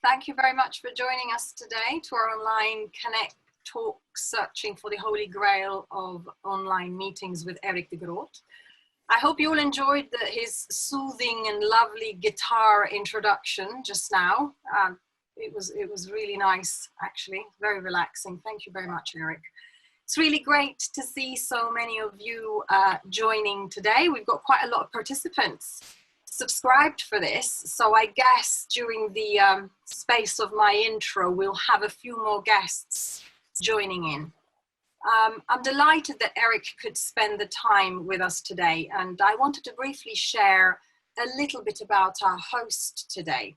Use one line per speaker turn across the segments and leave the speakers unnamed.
Thank you very much for joining us today to our online ConnecTALKS, searching for the holy grail of online meetings with Eric de Groot. I hope you all enjoyed his soothing and lovely guitar introduction just now. It was really nice, actually, very relaxing. Thank you very much, Eric. It's really great to see so many of you joining today. We've got quite a lot of participants subscribed for this, so I guess during the space of my intro we'll have a few more guests joining in. I'm delighted that Eric could spend the time with us today, and I wanted to briefly share a little bit about our host today.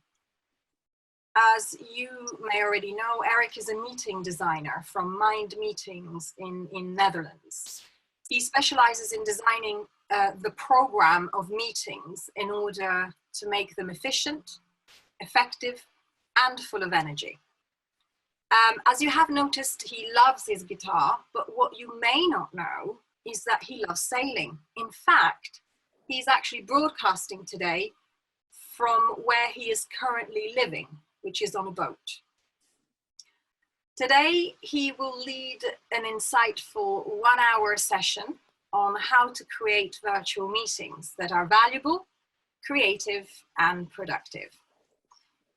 As you may already know, Eric is a meeting designer from Mind Meetings in Netherlands. He specializes in designing the program of meetings in order to make them efficient, effective, and full of energy. As you have noticed, he loves his guitar, but what you may not know is that he loves sailing. In fact, he's actually broadcasting today from where he is currently living, which is on a boat. Today, he will lead an insightful 1-hour session on how to create virtual meetings that are valuable, creative, and productive.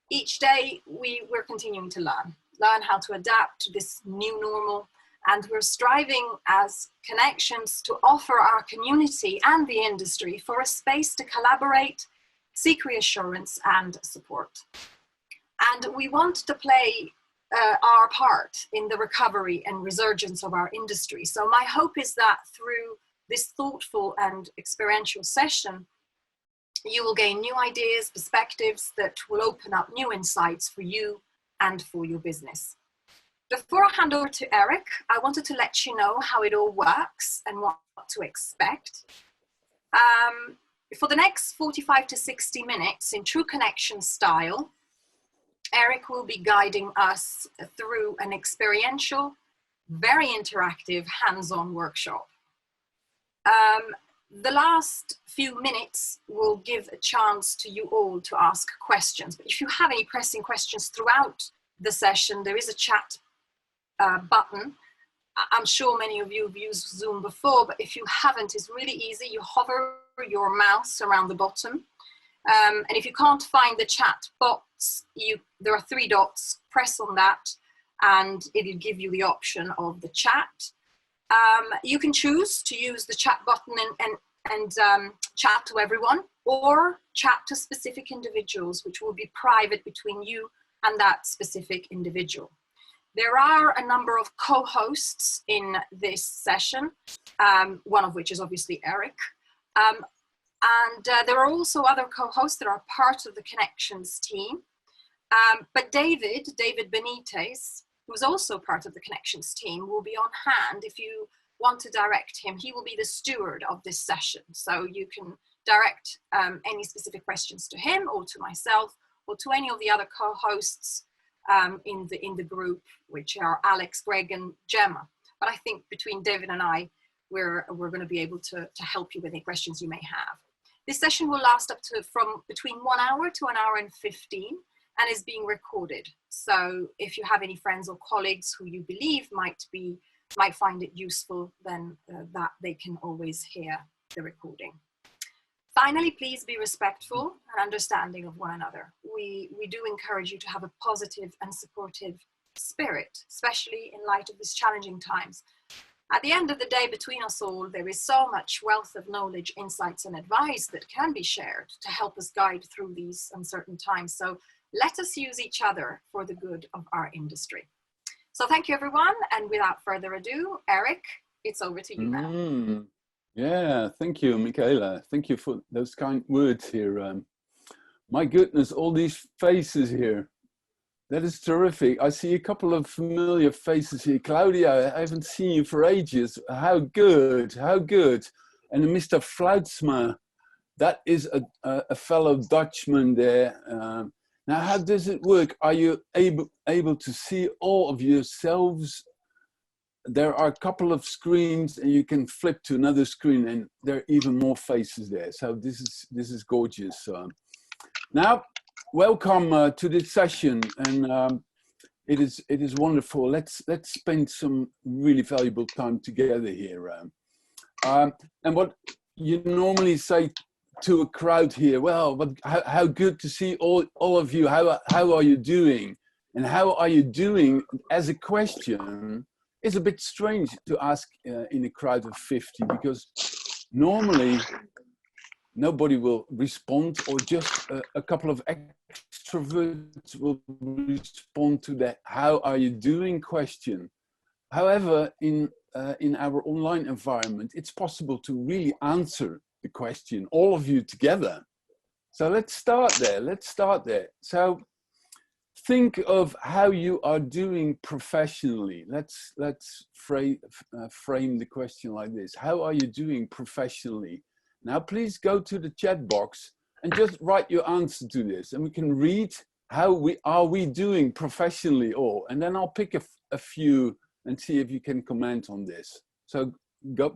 Each day, we're continuing to learn how to adapt to this new normal, and we're striving as Connections to offer our community and the industry for a space to collaborate, seek reassurance, and support. And we want to play our part in the recovery and resurgence of our industry. So my hope is that through this thoughtful and experiential session, you will gain new ideas, perspectives that will open up new insights for you and for your business. Before I hand over to Eric, I wanted to let you know how it all works and what to expect. For the next 45 to 60 minutes in true connection style, Eric will be guiding us through an experiential, very interactive, hands-on workshop. The last few minutes will give a chance to you all to ask questions. But if you have any pressing questions throughout the session, there is a chat button. I'm sure many of you have used Zoom before, but if you haven't, it's really easy. You hover your mouse around the bottom. And if you can't find the chat box, there are 3 dots, press on that, and it'll give you the option of the chat. You can choose to use the chat button and chat to everyone, or chat to specific individuals, which will be private between you and that specific individual. There are a number of co-hosts in this session, one of which is obviously Eric. And there are also other co-hosts that are part of the Connections team. But David Benitez, who's also part of the Connections team, will be on hand if you want to direct him. He will be the steward of this session. So you can direct any specific questions to him or to myself or to any of the other co-hosts in the group, which are Alex, Greg, and Gemma. But I think between David and I, we're going to be able to help you with any questions you may have. This session will last up to from between 1 hour to 1 hour and 15 and is being recorded. So if you have any friends or colleagues who you believe might find it useful, then that they can always hear the recording. Finally, please be respectful and understanding of one another. We do encourage you to have a positive and supportive spirit, especially in light of these challenging times. At the end of the day, between us all, there is so much wealth of knowledge, insights, and advice that can be shared to help us guide through these uncertain times. So let us use each other for the good of our industry. So thank you, everyone. And without further ado, Eric, it's over to you now.
Yeah, thank you, Michaela. Thank you for those kind words here. My goodness, all these faces here. That is terrific. I see a couple of familiar faces here. Claudia, I haven't seen you for ages. How good, how good. And Mr. Fluitsma, that is a fellow Dutchman there. Now, how does it work? Are you able to see all of yourselves? There are a couple of screens and you can flip to another screen and there are even more faces there. So this is gorgeous. Now, welcome to this session, and it is wonderful. Let's spend some really valuable time together here. And what you normally say to a crowd here, well, but how good to see all of you. How are you doing? And how are you doing as a question is a bit strange to ask in a crowd of 50, because normally nobody will respond, or just a couple of extroverts will respond to that "how are you doing" question. However, in our online environment, it's possible to really answer the question, all of you together. So let's start there. So think of how you are doing professionally. Let's frame the question like this: how are you doing professionally? Now, please go to the chat box and just write your answer to this, and we can read how we doing professionally all. And then I'll pick a few and see if you can comment on this. So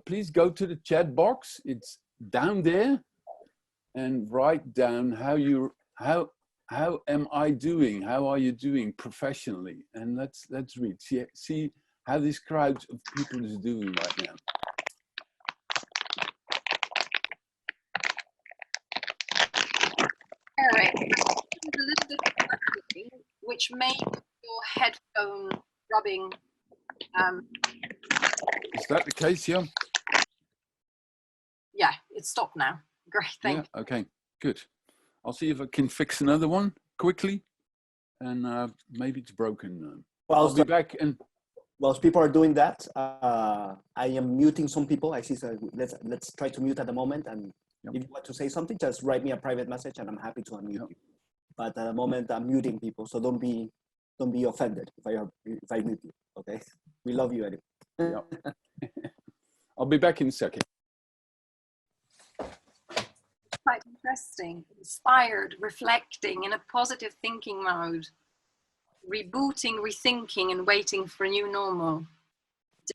please go to the chat box. It's down there, and write down how am I doing? How are you doing professionally? And let's read. See how this crowd of people is doing right now.
Eric, a little bit of clicking, which made your headphone rubbing.
Is that the case? Yeah.
Yeah, it's stopped now. Great, thank you.
Okay, good. I'll see if I can fix another one quickly, and maybe it's broken.
Well,
I'll be back. And
whilst people are doing that, I am muting some people. I see. So let's try to mute at the moment. And if you want to say something, just write me a private message, and I'm happy to unmute you. But at the moment, I'm muting people, so don't be offended if I mute you. Okay, we love you, anyway.
I'll be back in a second.
Quite interesting. Inspired, reflecting, in a positive thinking mode, rebooting, rethinking, and waiting for a new normal,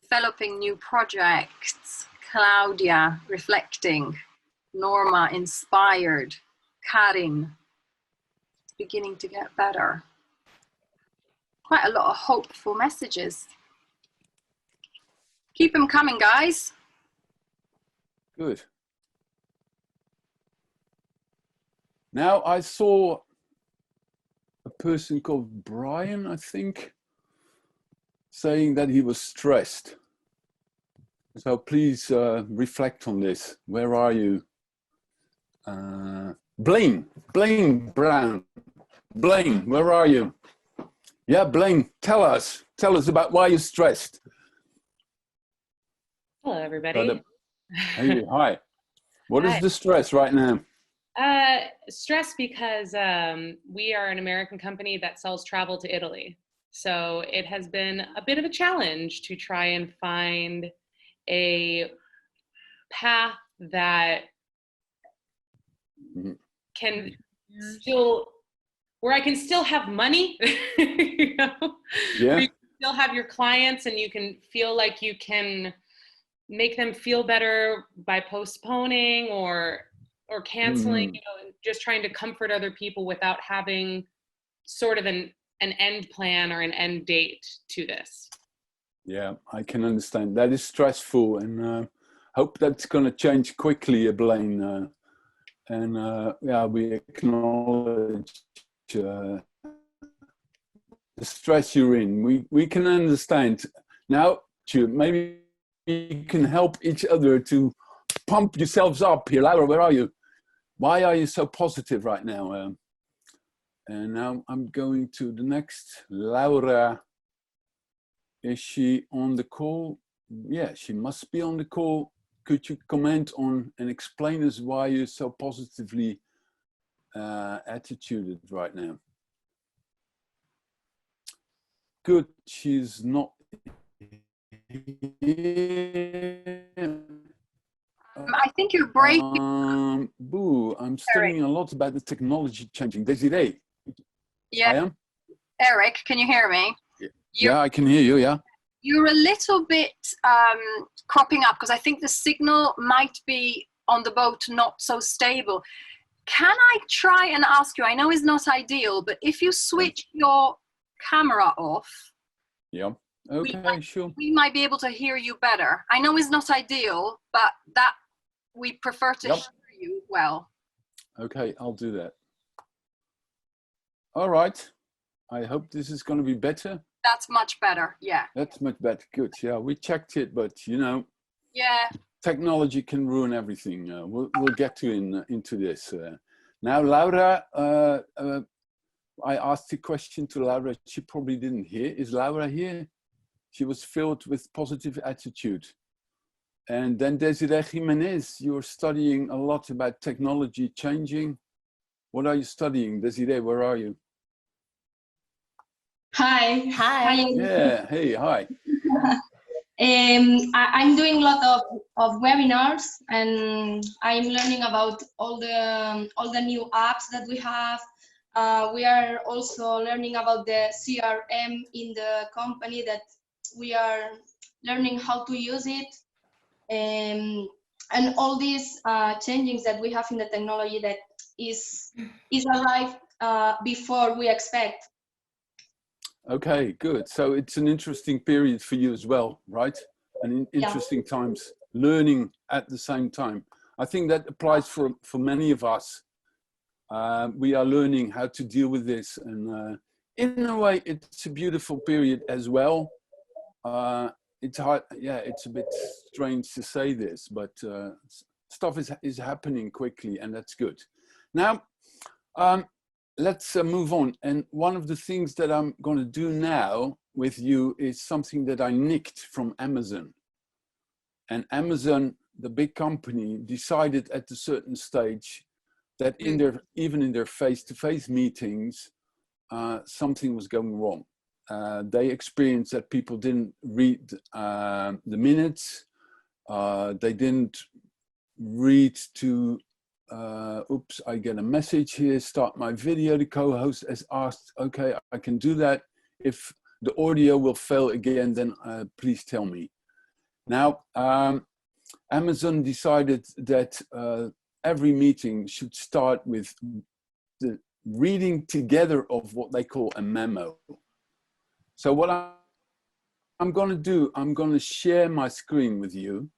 developing new projects. Claudia, reflecting. Norma, inspired. Karin, beginning to get better. Quite a lot of hopeful messages. Keep them coming, guys.
Good. Now, I saw a person called Brian, I think, saying that he was stressed. So please reflect on this. Where are you? Blaine Brown. Blaine, where are you? Yeah, Blaine, tell us about why you're stressed.
Hello, everybody.
Hey, hi. What is the stress right now?
Stress because we are an American company that sells travel to Italy. So it has been a bit of a challenge to try and find a path that can still, where I can still have money, you know?
Yeah.
Where you can still have your clients and you can feel like you can make them feel better by postponing or canceling, you know, just trying to comfort other people without having sort of an end plan or an end date to this. Yeah,
I can understand. That is stressful, and hope that's going to change quickly, Blaine. Yeah, we acknowledge the stress you're in. We can understand. Now, maybe you can help each other to pump yourselves up here. Laura, where are you? Why are you so positive right now? And now I'm going to the next. Laura, is she on the call? Yeah, she must be on the call. Could you comment on and explain us why you're so positively attituded right now? Good, she's not here.
I think you're breaking.
Boo, I'm studying a lot about the technology changing. Desiree.
Yeah.
I am?
Eric, can you hear me?
Yeah, I can hear you, yeah.
You're a little bit cropping up because I think the signal might be on the boat not so stable. can I try and ask you, I know it's not ideal, but if you switch your camera off,
yeah, okay, sure.
We might be able to hear you better. I know it's not ideal, but that we prefer to hear you well.
Okay, I'll do that. All right. I hope this is going to be better.
That's much better, yeah.
That's much better. Good. Yeah, we checked it, but you know,
yeah,
technology can ruin everything. We'll get into this. Now, Laura, I asked a question to Laura. She probably didn't hear. Is Laura here? She was filled with positive attitude. And then Desiree Jimenez, you're studying a lot about technology changing. What are you studying? Desiree, where are you?
Hi.
Yeah, hey, hi.
I'm doing a lot of webinars, and I'm learning about all the new apps that we have. We are also learning about the CRM in the company, that we are learning how to use it, and all these changes that we have in the technology that is arrived before we expect.
Okay, good. So it's an interesting period for you as well, right? And interesting times, learning at the same time. I think that applies for many of us. We are learning how to deal with this, and in a way, it's a beautiful period as well. It's hard, yeah. It's a bit strange to say this, but stuff is happening quickly, and that's good. Now, let's move on. And one of the things that I'm going to do now with you is something that I nicked from Amazon. And Amazon, the big company, decided at a certain stage that even in their face-to-face meetings, something was going wrong. They experienced that people didn't read the minutes. They didn't read to oops, I get a message here, start my video. The co-host has asked, okay, I can do that. If the audio will fail again, then please tell me. Now, Amazon decided that every meeting should start with the reading together of what they call a memo. So what I'm going to do, I'm going to share my screen with you,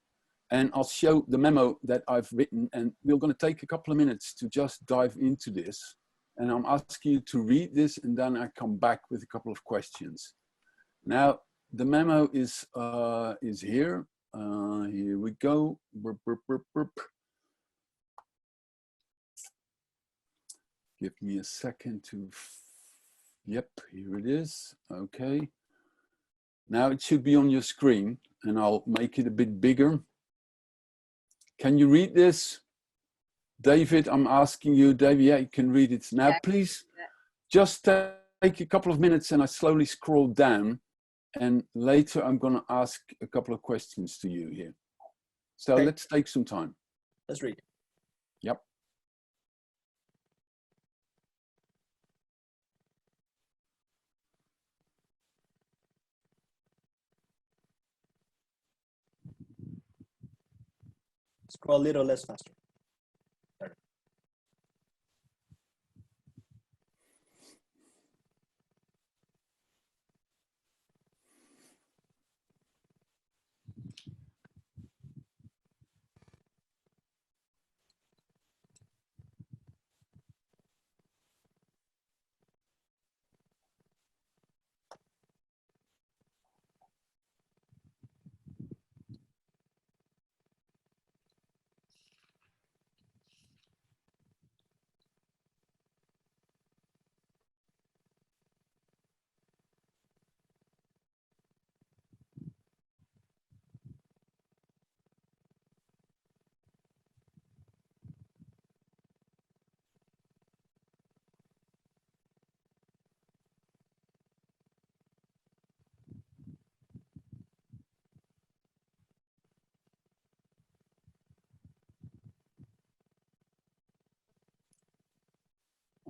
and I'll show the memo that I've written, and we're going to take a couple of minutes to just dive into this. And I'm asking you to read this, and then I come back with a couple of questions. Now, the memo is here. Here we go. Burp, burp, burp, burp. Give me a second to, yep, here it is. Okay. Now it should be on your screen, and I'll make it a bit bigger. Can you read this? David, I'm asking you. David, yeah, you can read it. Now, please just take a couple of minutes, and I slowly scroll down, and later I'm going to ask a couple of questions to you here. So let's take some time.
Let's read.
Yep.
Scroll a little less faster. There.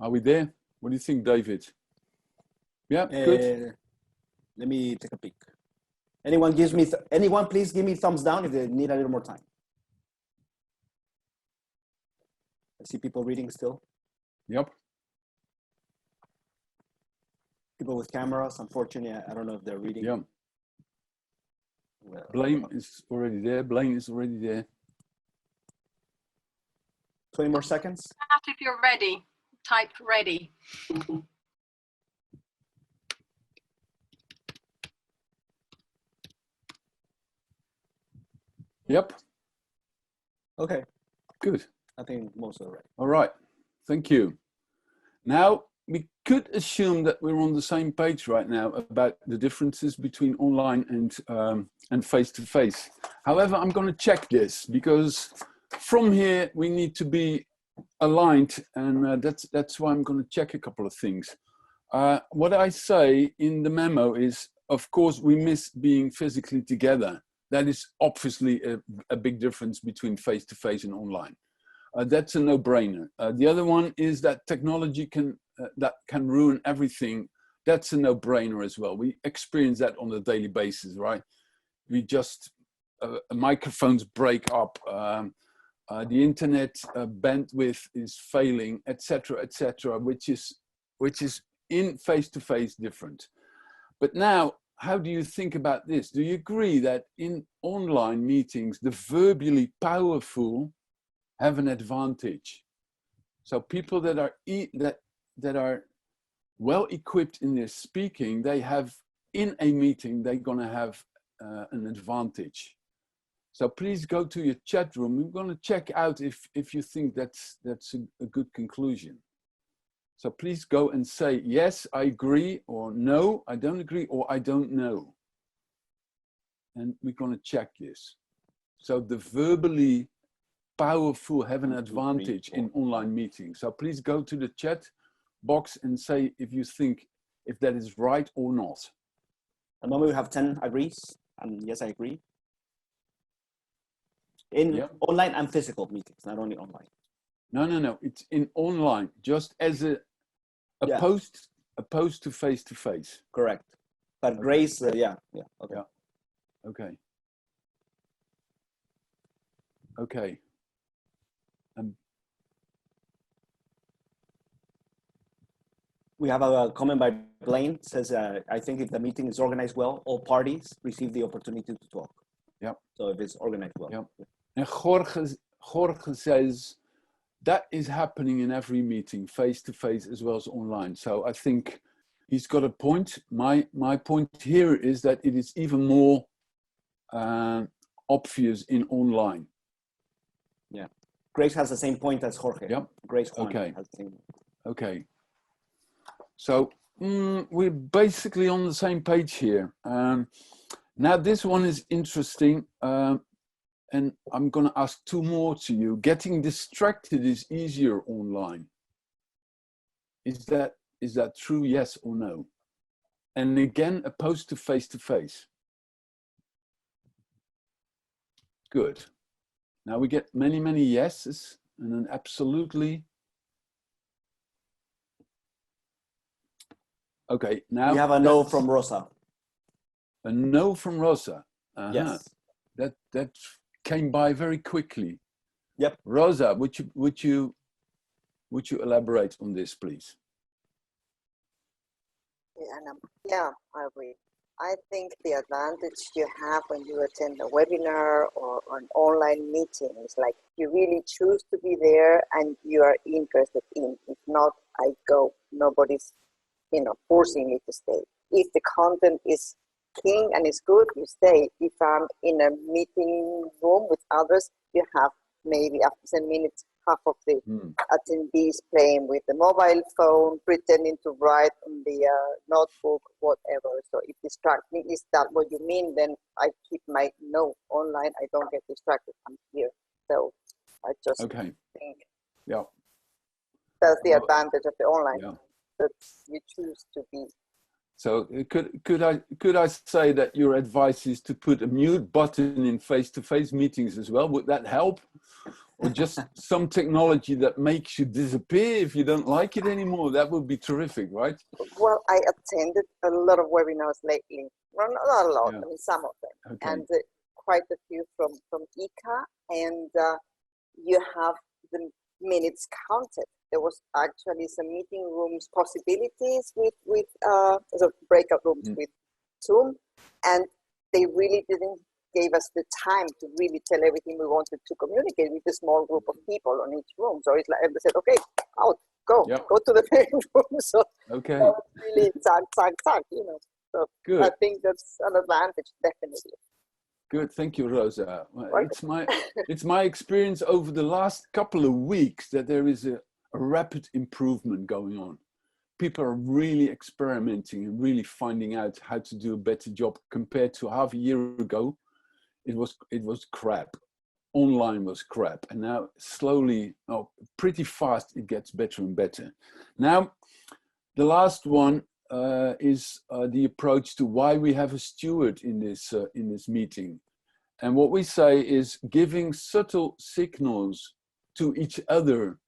Are we there? What do you think, David? Yeah, good.
Let me take a peek. Anyone please give me thumbs down if they need a little more time. I see people reading still.
Yep.
People with cameras, unfortunately, I don't know if they're reading.
Yeah.
Well,
Blame is already there. Blaine is already there.
20 more seconds.
Chat if you're ready. Type ready.
Yep.
Okay.
Good.
I think most are right.
All right. Thank you. Now, we could assume that we're on the same page right now about the differences between online and face-to-face. However, I'm going to check this because from here we need to be aligned, and that's why I'm going to check a couple of things. What I say in the memo is, of course, we miss being physically together. That is obviously a big difference between face-to-face and online. That's a no-brainer. The other one is that technology can ruin everything. That's a no-brainer as well. We experience that on a daily basis, right? We just microphones break up, the internet bandwidth is failing, etc., which is in face-to-face different. But now, how do you think about this? Do you agree that in online meetings, the verbally powerful have an advantage? So people that are well equipped in their speaking, they have in a meeting, they're gonna have an advantage. So please go to your chat room. We're gonna check out if you think that's a good conclusion. So please go and say, yes, I agree, or no, I don't agree, or I don't know. And we're gonna check this. So the verbally powerful have an advantage in online meetings. So please go to the chat box and say if you think if that is right or not.
At the moment we have 10 agrees, and yes, I agree. In online and physical meetings, not only online.
No. It's in online, just as opposed to face-to-face.
Correct. But okay. Grace, okay. Yeah.
Okay. Okay.
We have a comment by Blaine. It says, I think if the meeting is organized well, all parties receive the opportunity to talk.
Yep.
So if it's organized well.
Yep. And Jorge says, that is happening in every meeting, face-to-face as well as online. So I think he's got a point. My point here is that it is even more obvious in online.
Yeah. Grace has the same point as Jorge.
Yep.
Grace
okay.
Has the same.
Okay. So we're basically on the same page here. Now this one is interesting. And I'm going to ask two more to you. Getting distracted is easier online. Is that true, yes or no? And again, opposed to face-to-face. Good. Now we get many, many yeses and an absolutely. Okay, now.
We have a no from Rosa.
A no from Rosa.
Yes.
That came by very quickly.
Yep.
Rosa, would you elaborate on this, please?
Yeah, I agree. I think the advantage you have when you attend a webinar or an online meeting is like you really choose to be there and you are interested in. If not, I go. Nobody's, forcing me to stay. If the content is king and it's good, you stay. If I'm in a meeting room with others, you have maybe after 10 minutes, half of the attendees playing with the mobile phone, pretending to write on the notebook, whatever. So if distracting is that what you mean, then I keep my no online. I don't get distracted. I'm here. So I just think that's the advantage of the online, that you choose to be.
So could I say that your advice is to put a mute button in face-to-face meetings as well? Would that help? Or just some technology that makes you disappear if you don't like it anymore? That would be terrific, right?
Well, I attended a lot of webinars lately. Well, not a lot, I mean some of them. Okay. And quite a few from ICA. And you have minutes counted. There was actually some meeting rooms possibilities with so breakout rooms with Zoom, and they really didn't give us the time to really tell everything we wanted to communicate with a small group of people on each room. So it's like they said, okay, out, go to the main room. So
okay,
that was really tag, you know. So
good.
I think that's an advantage, definitely.
Good, thank you, Rosa. It's my experience over the last couple of weeks that there is a rapid improvement going on. People are really experimenting and really finding out how to do a better job compared to half a year ago. It was crap. Online was crap, and now slowly, pretty fast, it gets better and better. Now, the last one is the approach to why we have a steward in this meeting. And what we say is giving subtle signals to each other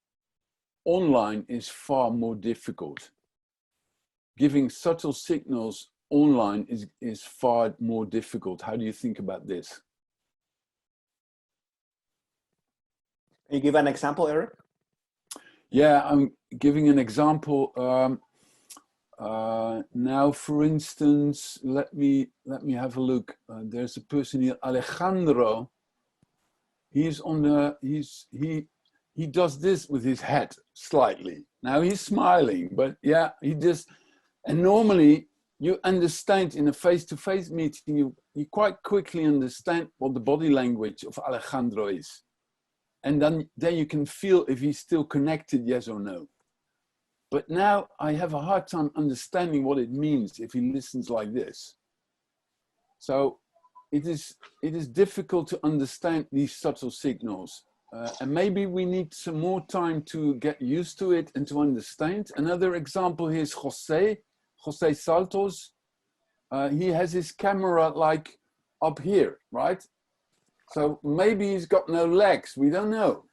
online is far more difficult. Giving subtle signals online is far more difficult. How do you think about this?
Can you give an example, Eric?
Yeah, I'm giving an example. Now, for instance, let me have a look. There's a person here, Alejandro. He's on the he does this with his head slightly. Now he's smiling, but yeah, he just. And normally, you understand in a face-to-face meeting, you quite quickly understand what the body language of Alejandro is, and then you can feel if he's still connected, yes or no. But now I have a hard time understanding what it means if he listens like this. So it is difficult to understand these subtle signals. And maybe we need some more time to get used to it and to understand. Another example here is Jose Saltos. He has his camera like up here, right? So maybe he's got no legs, we don't know.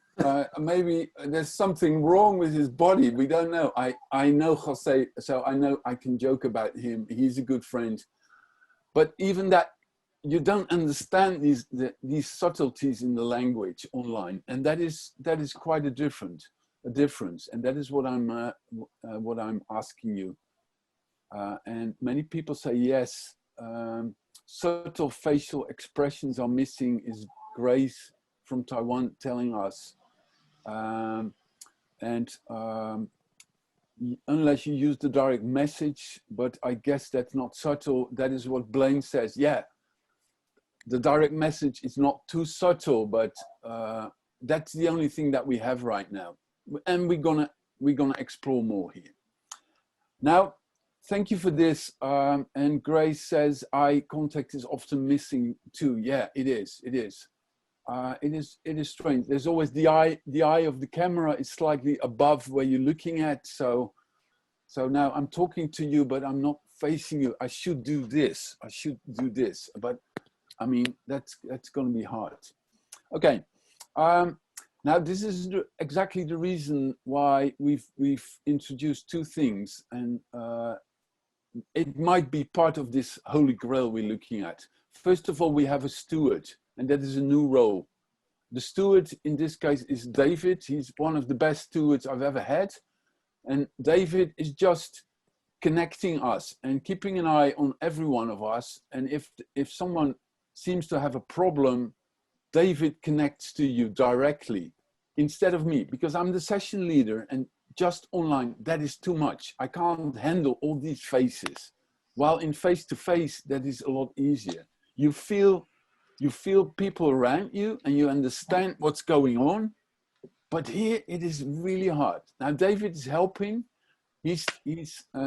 Maybe there's something wrong with his body. We don't know. I know Jose, so I know I can joke about him. He's a good friend. But even that, you don't understand these subtleties in the language online, and that is quite a difference. And that is what I'm asking you. And many people say yes. Subtle facial expressions are missing. Is Grace from Taiwan telling us? Unless you use the direct message, but I guess that's not subtle. That is what Blaine says. Yeah, the direct message is not too subtle, but that's the only thing that we have right now, and we're gonna explore more here. Now, thank you for this. And Grace says eye contact is often missing too. Yeah, it is. It is. It is strange. There's always the eye of the camera is slightly above where you're looking at. So now I'm talking to you, but I'm not facing you. I should do this. I should do this. But I mean, that's going to be hard. Okay. Now this is exactly the reason why we've introduced two things, and it might be part of this Holy Grail we're looking at. First of all, we have a steward. And that is a new role. The steward in this case is David. He's one of the best stewards I've ever had. And David is just connecting us and keeping an eye on every one of us. And if someone seems to have a problem, David connects to you directly instead of me, because I'm the session leader, and just online, that is too much. I can't handle all these faces. While in face-to-face, that is a lot easier. You feel people around you and you understand what's going on, but here it is really hard. Now David is helping. He's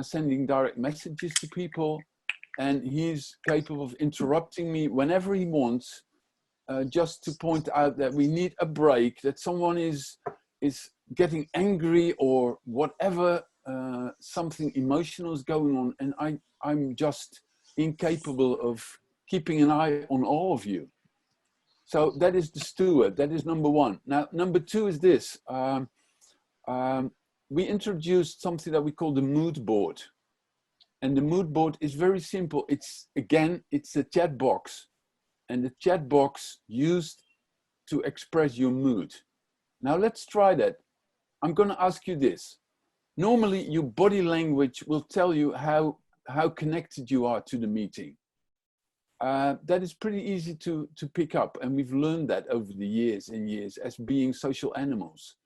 sending direct messages to people, and he's capable of interrupting me whenever he wants, just to point out that we need a break, that someone is getting angry or whatever, something emotional is going on, and I'm just incapable of keeping an eye on all of you. So that is the steward. That is number one. Now, number two is this. We introduced something that we call the mood board. And the mood board is very simple. It's a chat box. And the chat box used to express your mood. Now let's try that. I'm going to ask you this. Normally, your body language will tell you how connected you are to the meeting. That is pretty easy to pick up, and we've learned that over the years and years as being social animals.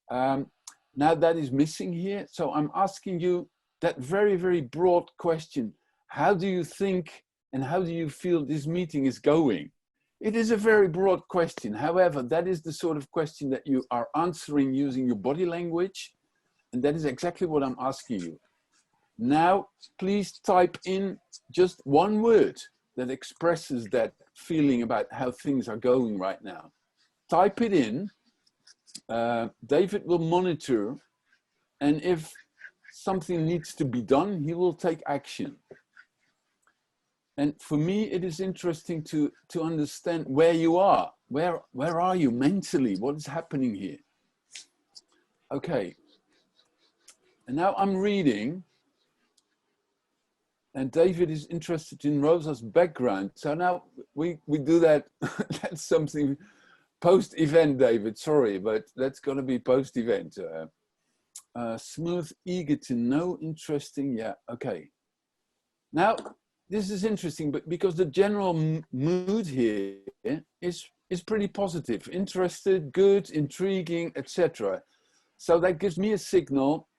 Now that is missing here, so I'm asking you that very, very broad question. How do you think and how do you feel this meeting is going? It is a very broad question. However, that is the sort of question that you are answering using your body language, and that is exactly what I'm asking you. Now, please type in just one word that expresses that feeling about how things are going right now. Type it in. David will monitor, and if something needs to be done, he will take action. And for me, it is interesting to understand where you are. Where are you mentally? What is happening here? Okay. And now I'm reading, and David is interested in Rosa's background. So now we do that. That's something post-event, David. Sorry, but that's going to be post-event. Smooth, eager to know, interesting. Yeah, okay. Now, this is interesting, but because the general mood here is pretty positive, interested, good, intriguing, etc. So that gives me a signal.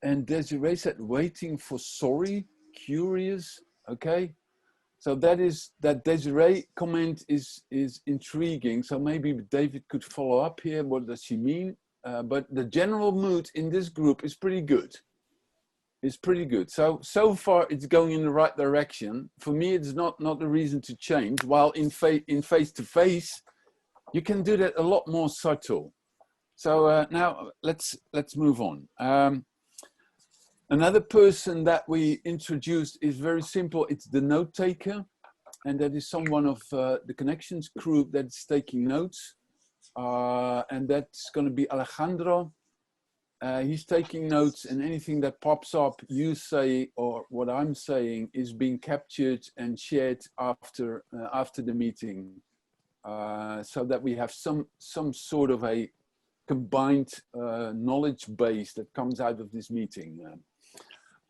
And Desiree said, waiting for sorry, curious. Okay. So that Desiree comment is intriguing. So maybe David could follow up here. What does she mean? But the general mood in this group is pretty good. It's pretty good. So far it's going in the right direction. For me, it's not a reason to change. While in face-to-face, you can do that a lot more subtle. So now let's move on. Another person that we introduced is very simple. It's the note taker, and that is someone of the Connections group that's taking notes. And that's going to be Alejandro. He's taking notes, and anything that pops up, you say, or what I'm saying, is being captured and shared after the meeting, so that we have some sort of a combined knowledge base that comes out of this meeting.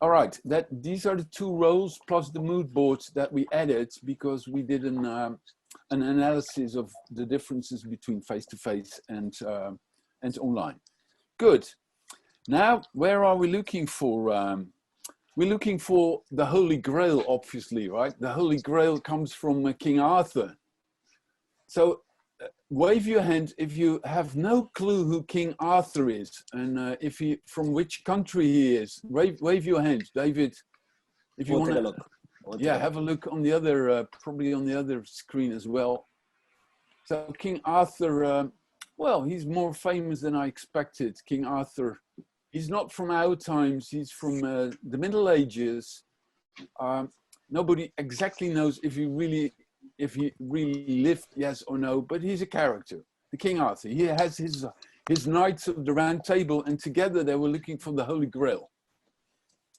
All right, these are the two roles plus the mood boards that we added because we did an analysis of the differences between face-to-face and online. Good. Now, where are we looking for? We're looking for the Holy Grail, obviously, right? The Holy Grail comes from King Arthur. So wave your hand if you have no clue who King Arthur is and from which country he is. Wave your hand, David. If you want to look. Yeah, have a look on the other, probably on the other screen as well. So King Arthur, well, he's more famous than I expected. King Arthur. He's not from our times. He's from the Middle Ages. Nobody exactly knows if he really lived, yes or no, but he's a character, the King Arthur. He has his Knights of the Round Table, and together they were looking for the Holy Grail.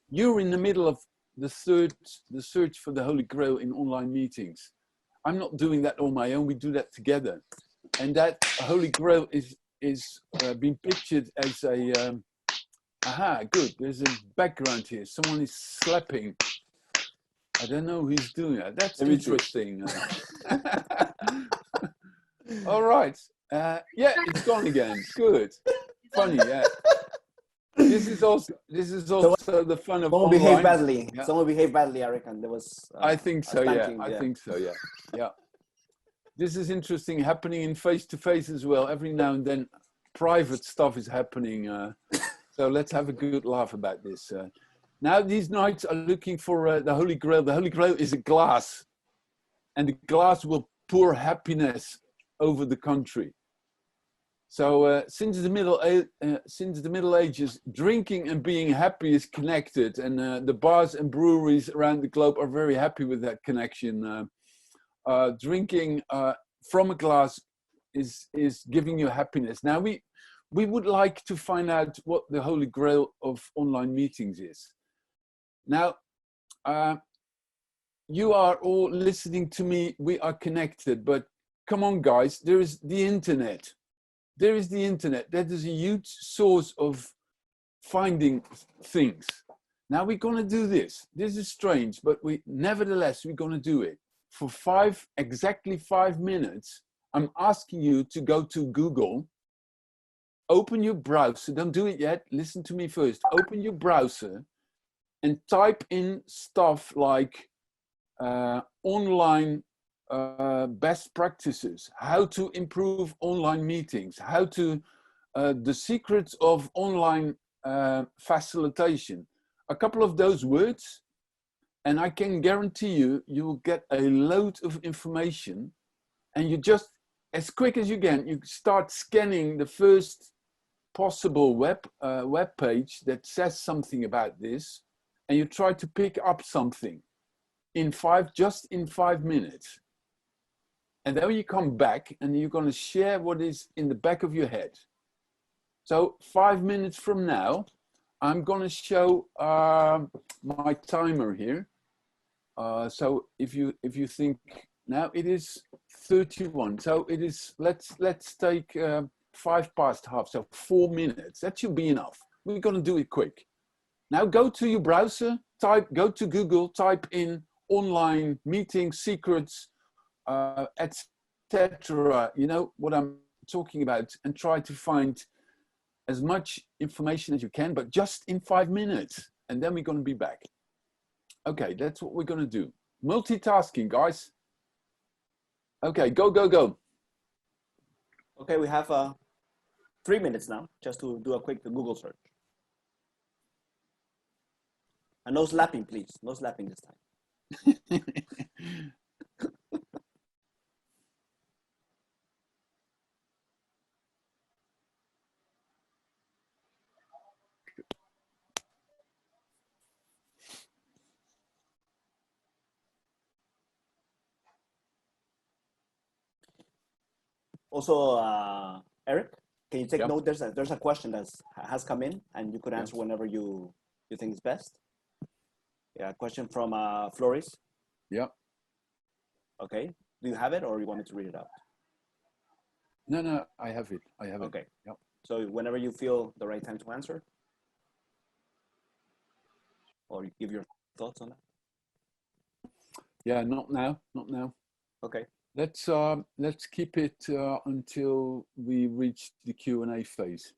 You're in the middle of the search for the Holy Grail in online meetings. I'm not doing that on my own. We do that together, and that Holy Grail is being pictured as a aha, good. There's a background here. Someone is slapping. I don't know who's doing that. That's interesting. All right. Yeah, it's gone again. Good. Funny. Yeah. This is also the fun of online.
Behave badly.
Yeah.
Someone behaved badly. I reckon there was.
I think so. Yeah. I think so. Yeah. Yeah. This is interesting. Happening in face-to-face as well. Every now and then, private stuff is happening. So let's have a good laugh about this. Now these knights are looking for the Holy Grail. The Holy Grail is a glass, and the glass will pour happiness over the country. So since the Middle Ages, drinking and being happy is connected, and the bars and breweries around the globe are very happy with that connection. Drinking from a glass is giving you happiness. Now we would like to find out what the Holy Grail of online meetings is. Now, you are all listening to me. We are connected, but come on, guys, there is the internet. There is the internet. That is a huge source of finding things. Now we're going to do this. This is strange, but nevertheless, we're going to do it. For exactly 5 minutes, I'm asking you to go to Google, open your browser. Don't do it yet. Listen to me first. Open your browser and type in stuff like online best practices, how to improve online meetings, how to, the secrets of online facilitation. A couple of those words, and I can guarantee you, you will get a load of information, and you just, as quick as you can, you start scanning the first possible web page that says something about this, and you try to pick up something just in 5 minutes. And then you come back and you're going to share what is in the back of your head. So 5 minutes from now, I'm going to show my timer here. So if you think now it is 31. So it is, let's take 5 past half. So 4 minutes. That should be enough. We're going to do it quick. Now go to your browser, go to Google, type in online meeting secrets, etc. You know what I'm talking about, and try to find as much information as you can, but just in 5 minutes, and then we're going to be back. Okay, that's what we're going to do. Multitasking, guys. Okay, go, go, go.
Okay, we have 3 minutes now, just to do a quick Google search. And no slapping, please. No slapping this time. Also, Eric, can you take note? There's a question that has come in, and you could answer whenever you think is best. Yeah, a question from Floris.
Yeah.
Okay. Do you have it, or you want me to read it out?
No, I have it. I have it.
Okay.
Yep.
So whenever you feel the right time to answer, or you give your thoughts on that.
Yeah, not now. Not now.
Okay.
Let's keep it until we reach the Q&A phase.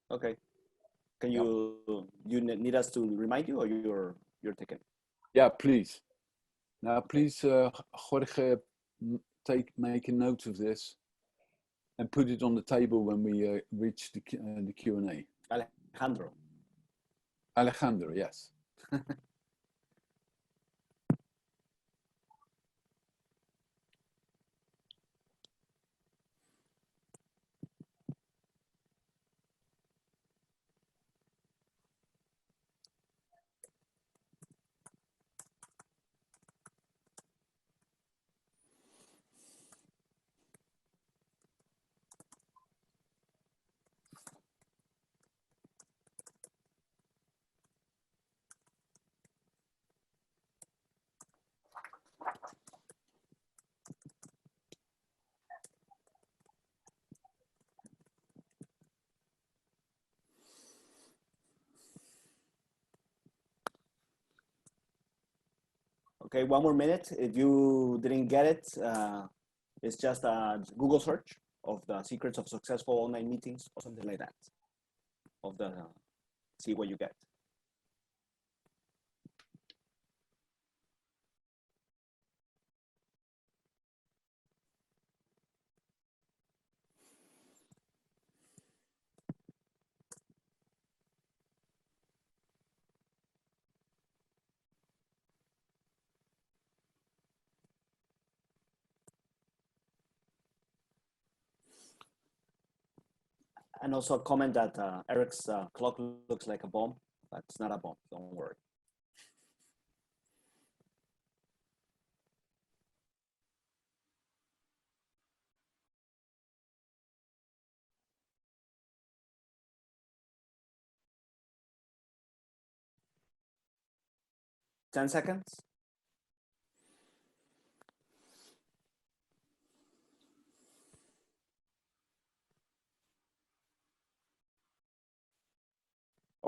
Okay. Can you need us to remind you, or you're taken?
Yeah, please. Now, please, Jorge, make a note of this and put it on the table when we reach the Q&A. Alejandro, yes.
Okay, 1 more minute. If you didn't get it, it's just a Google search of the secrets of successful online meetings or something like that. See what you get. And also a comment that Eric's clock looks like a bomb, but it's not a bomb, don't worry. Ten seconds.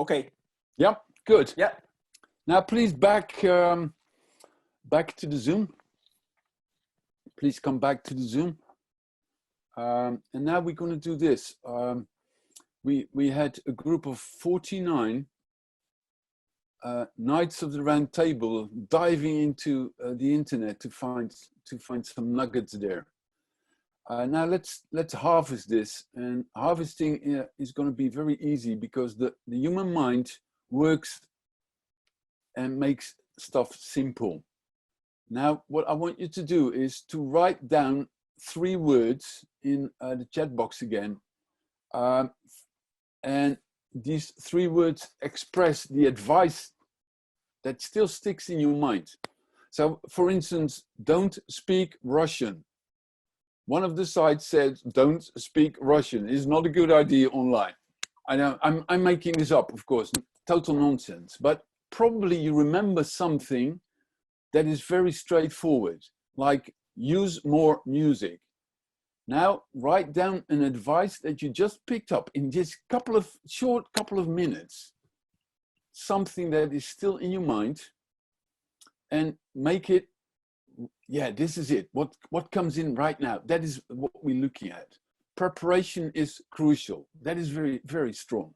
Okay.
Yeah, good.
Yeah.
Now, please back to the Zoom. Please come back to the Zoom. And now we're going to do this. We had a group of 49 Knights of the Round Table diving into the internet to find some nuggets there. Now let's harvest this, and harvesting is going to be very easy because the human mind works and makes stuff simple. Now what I want you to do is to write down 3 words in the chat box again, and these 3 words express the advice that still sticks in your mind. So for instance, don't speak Russian. One of the sites said, don't speak Russian. It's not a good idea online. I know, I'm making this up, of course, total nonsense, but probably you remember something that is very straightforward, like use more music. Now, write down an advice that you just picked up in just short couple of minutes, something that is still in your mind, and make it, yeah, this is it. What comes in right now? That is what we're looking at. Preparation is crucial. That is very, very strong.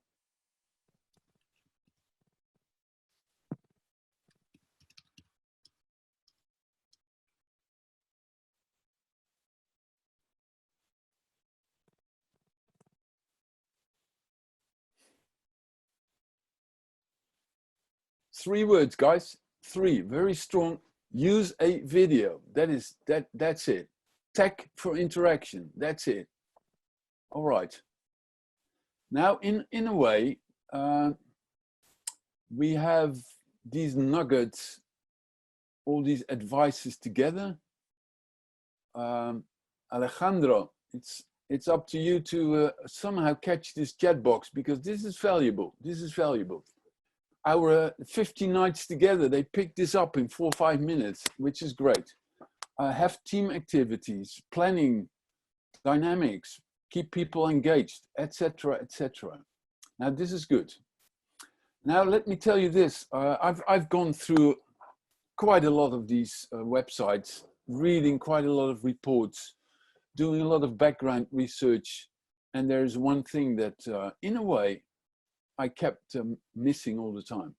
Three words, guys. 3, very strong. Use a video. That's it. Tech for interaction. That's it. All right. Now, in a way, we have these nuggets, all these advices together. Alejandro, it's up to you to somehow catch this chat box, because this is valuable. This is valuable. Our 50 nights together, they picked this up in 4 or 5 minutes, which is great. Have team activities, planning, dynamics, keep people engaged, etc., etc. Now this is good. Now let me tell you this. I've gone through quite a lot of these websites, reading quite a lot of reports, doing a lot of background research, and there's one thing that, in a way, I kept missing all the time,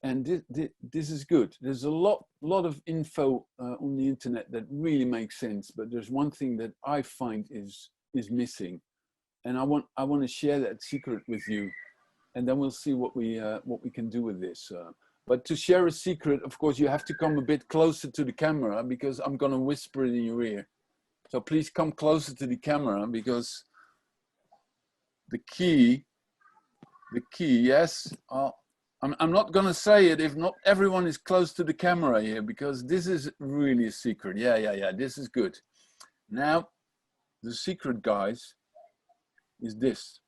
and this is good. There's a lot of info on the internet that really makes sense, but there's one thing that I find is missing, and I want to share that secret with you, and then we'll see what we can do with this. But to share a secret, of course, you have to come a bit closer to the camera, because I'm going to whisper it in your ear. So please come closer to the camera, because the key, yes, I'm not going to say it if not everyone is close to the camera here, because this is really a secret. Yeah, this is good. Now, the secret, guys, is this.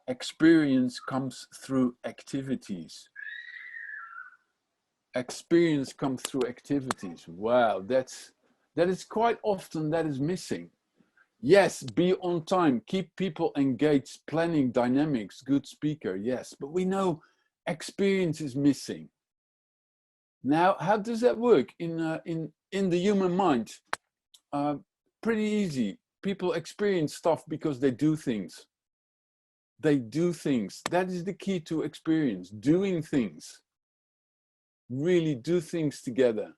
Experience comes through activities. Experience comes through activities. Wow, that is quite often that is missing. Yes, be on time, keep people engaged, planning, dynamics, good speaker, yes. But we know experience is missing. Now, how does that work in the human mind? Pretty easy. People experience stuff because they do things. They do things. That is the key to experience, doing things. Really do things together.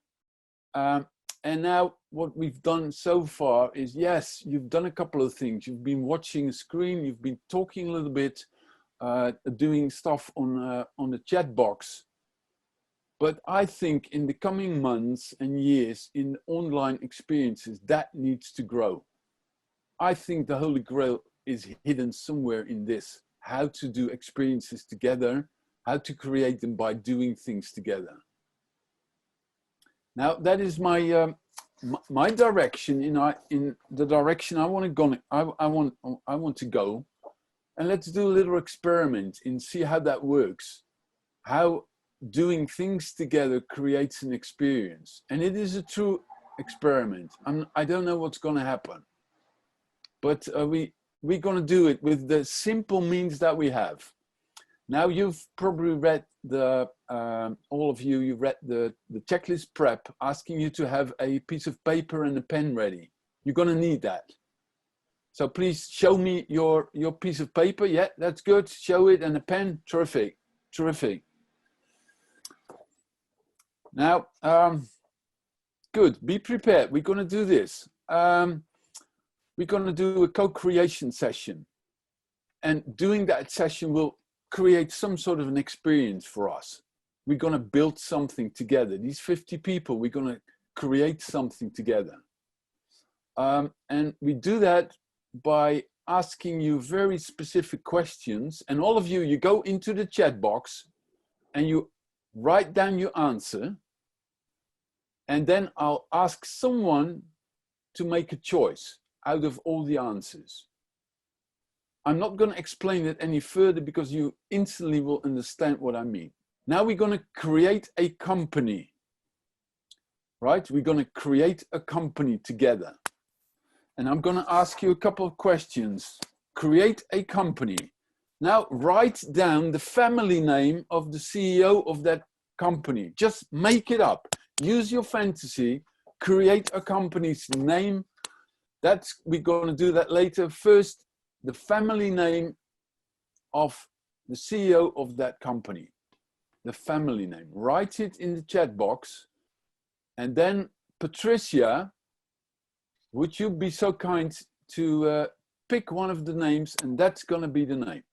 And now what we've done so far is, yes, you've done a couple of things. You've been watching a screen, you've been talking a little bit, doing stuff on the chat box. But I think in the coming months and years in online experiences, that needs to grow. I think the Holy Grail is hidden somewhere in this, how to do experiences together, how to create them by doing things together. Now that is my my direction in the direction I want to go, and let's do a little experiment and see how that works. How doing things together creates an experience, and it is a true experiment. I don't know what's going to happen, but we're going to do it with the simple means that we have. Now, you've probably read all of you, you've read the checklist prep asking you to have a piece of paper and a pen ready. You're going to need that. So please show me your piece of paper. Yeah, that's good. Show it, and a pen. Terrific. Terrific. Now, good. Be prepared. We're going to do this. We're going to do a co-creation session. And doing that session will create some sort of an experience for us. We're going to build something together. These 50 people, we're going to create something together. And we do that by asking you very specific questions. And all of you, you go into the chat box and you write down your answer. And then I'll ask someone to make a choice out of all the answers. I'm not going to explain it any further because you instantly will understand what I mean. Now we're going to create a company, right? We're going to create a company together. And I'm going to ask you a couple of questions. Create a company. Now write down the family name of the CEO of that company. Just make it up. Use your fantasy. Create a company's name. We're going to do that later. First, the family name of the CEO of that company. The family name. Write it in the chat box. And then, Patricia, would you be so kind to pick one of the names, and that's going to be the name.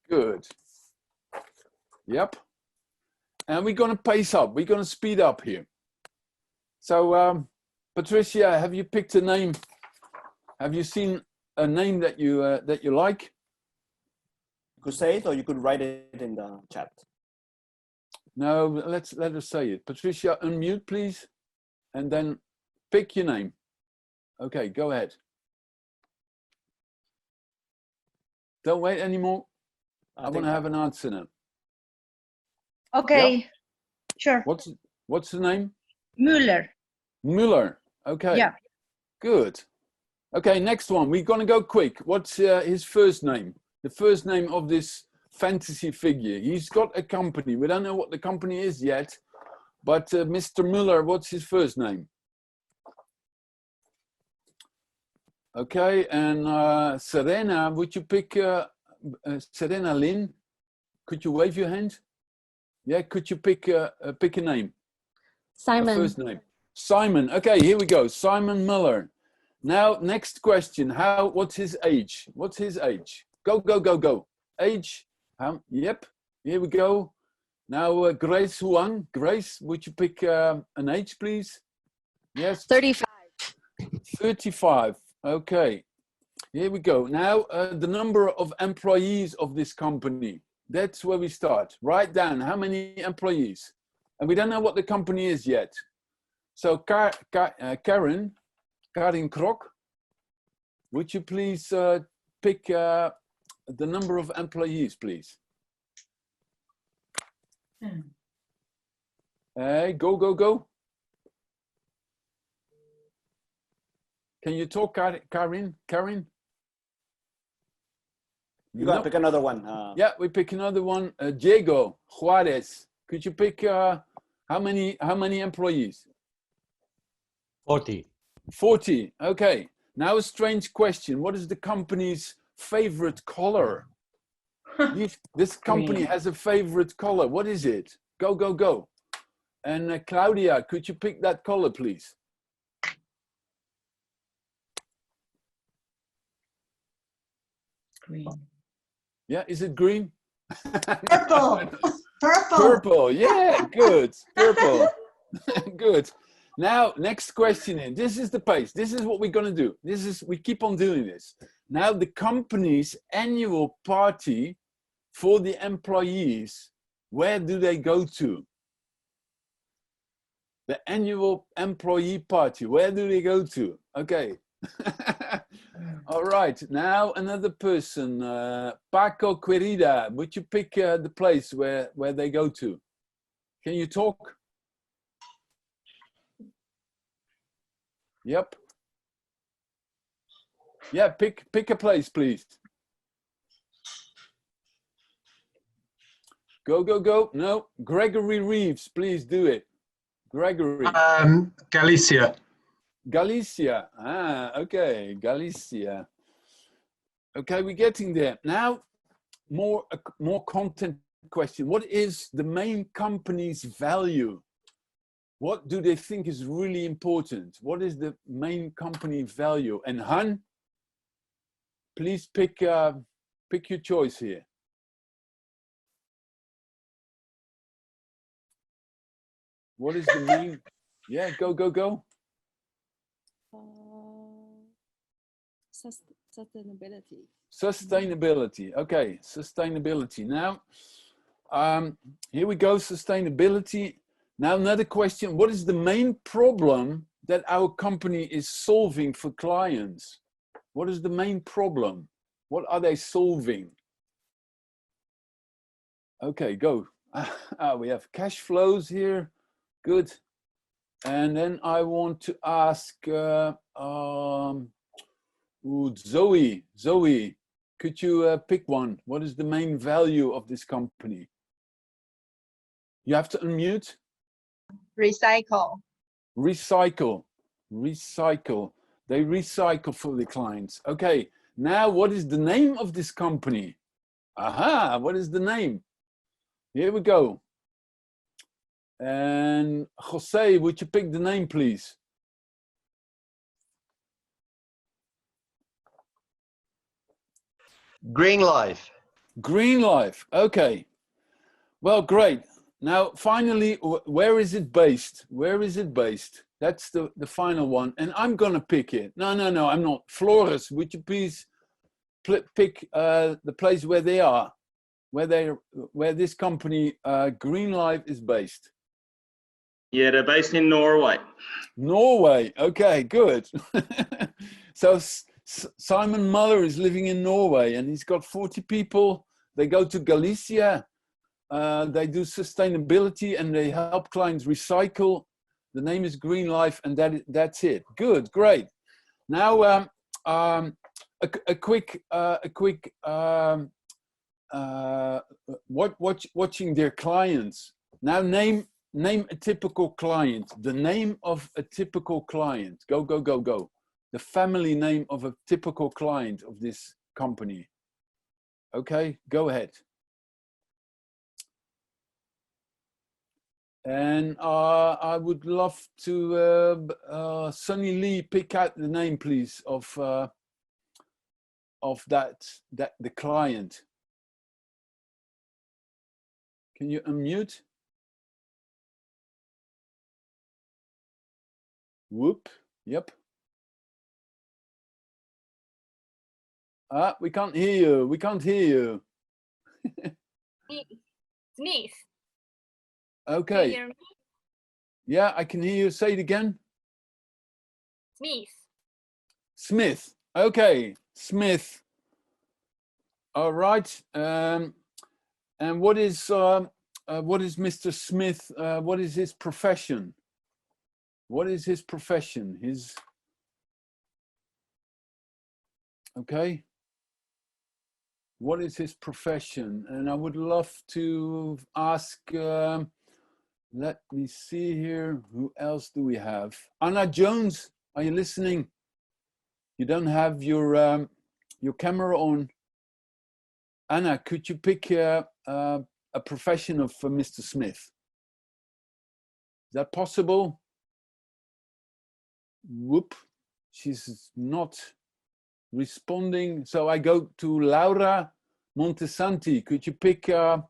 Good. Yep. And we're going to pace up. We're going to speed up here. So, Patricia, have you picked a name? Have you seen a name that you like?
You could say it, or you could write it in the chat.
No, let us say it. Patricia, unmute, please, and then pick your name. Okay, go ahead. Don't wait anymore. I want to have an answer now.
Okay,
yeah.
Sure.
What's the name?
Muller.
Muller. Okay.
Yeah.
Good. Okay, next one. We're going to go quick. What's his first name? The first name of this fantasy figure. He's got a company. We don't know what the company is yet, but Mr. Muller, what's his first name? Okay, and Serena, would you pick Serena Lynn? Could you wave your hand? Yeah, could you pick a name?
Simon.
A first name. Simon. Okay, here we go. Simon Muller. Now, next question. What's his age? What's his age? Go, go, go, go. Age? Yep, here we go. Now, Grace Huang. Grace, would you pick an age, please? Yes.
35.
35. Okay. Here we go. Now, the number of employees of this company. That's where we start. Write down how many employees. And we don't know what the company is yet. So, Karin Krok, would you please pick the number of employees, please? Go, go, go. Can you talk, Karin?
You gotta pick another one.
Yeah, we pick another one. Diego Juarez. Could you pick how many employees?
40.
40. Okay. Now a strange question. What is the company's favorite color? This company has a favorite color. What is it? Go, go, go. And Claudia, could you pick that color, please?
Green.
Yeah, is it green?
Purple. Purple.
Purple. Yeah, good. Purple. Good. Now, next question. This is the pace. This is what we're going to do. We keep on doing this. Now, the company's annual party for the employees, where do they go to? The annual employee party, where do they go to? Okay. All right, now another person, Paco Querida. Would you pick the place where they go to? Can you talk? Yep. Yeah, pick a place, please. Go, go, go. No, Gregory Reeves, please do it. Gregory.
Galicia.
Galicia. Ah, okay, Galicia. Okay, we're getting there. Now, more content question. What is the main company's value? What do they think is really important? What is the main company value? And Han, please pick your choice here. What is the main? Yeah, go, go, go.
Sustainability.
Sustainability. Okay, sustainability. Now, here we go. Sustainability. Now, another question. What is the main problem that our company is solving for clients? What is the main problem? What are they solving? Okay, go. We have cash flows here. Good. And then I want to ask Zoe. Zoe, could you pick one? What is the main value of this company? You have to unmute.
Recycle.
Recycle. Recycle. They recycle for the clients. Okay. Now, what is the name of this company? Aha, what is the name? Here we go. And Jose, would you pick the name, please?
Green Life.
Green Life. Okay. Well, great. Now, finally, where is it based? Where is it based? That's the final one. And I'm going to pick it. No, I'm not. Flores, would you please pick the place where they are, where this company, Green Life, is based?
Yeah, they're based in Norway.
Norway. Okay, good. So Simon Muller is living in Norway and he's got 40 people. They go to Galicia. They do sustainability and they help clients recycle. The name is Green Life and that's it. Good, great. Now, watching their clients. Now name a typical client, the name of a typical client. Go, go, go, go. The family name of a typical client of this company. Okay, go ahead. And I would love to, Sunny Lee, pick out the name, please, of the client. Can you unmute? Whoop, yep. We can't hear you, we can't hear you.
Smith.
Okay.
Can you hear me?
Yeah, I can hear you. Say it again.
Smith.
Smith. Okay, Smith. All right. And what is Mr. Smith? What is his profession? What is his profession? Okay. What is his profession? And I would love to ask, let me see here. Who else do we have? Anna Jones, are you listening? You don't have your camera on. Anna, could you pick a profession of Mr. Smith? Is that possible? Whoop, she's not responding. So I go to Laura Montesanti. Could you pick the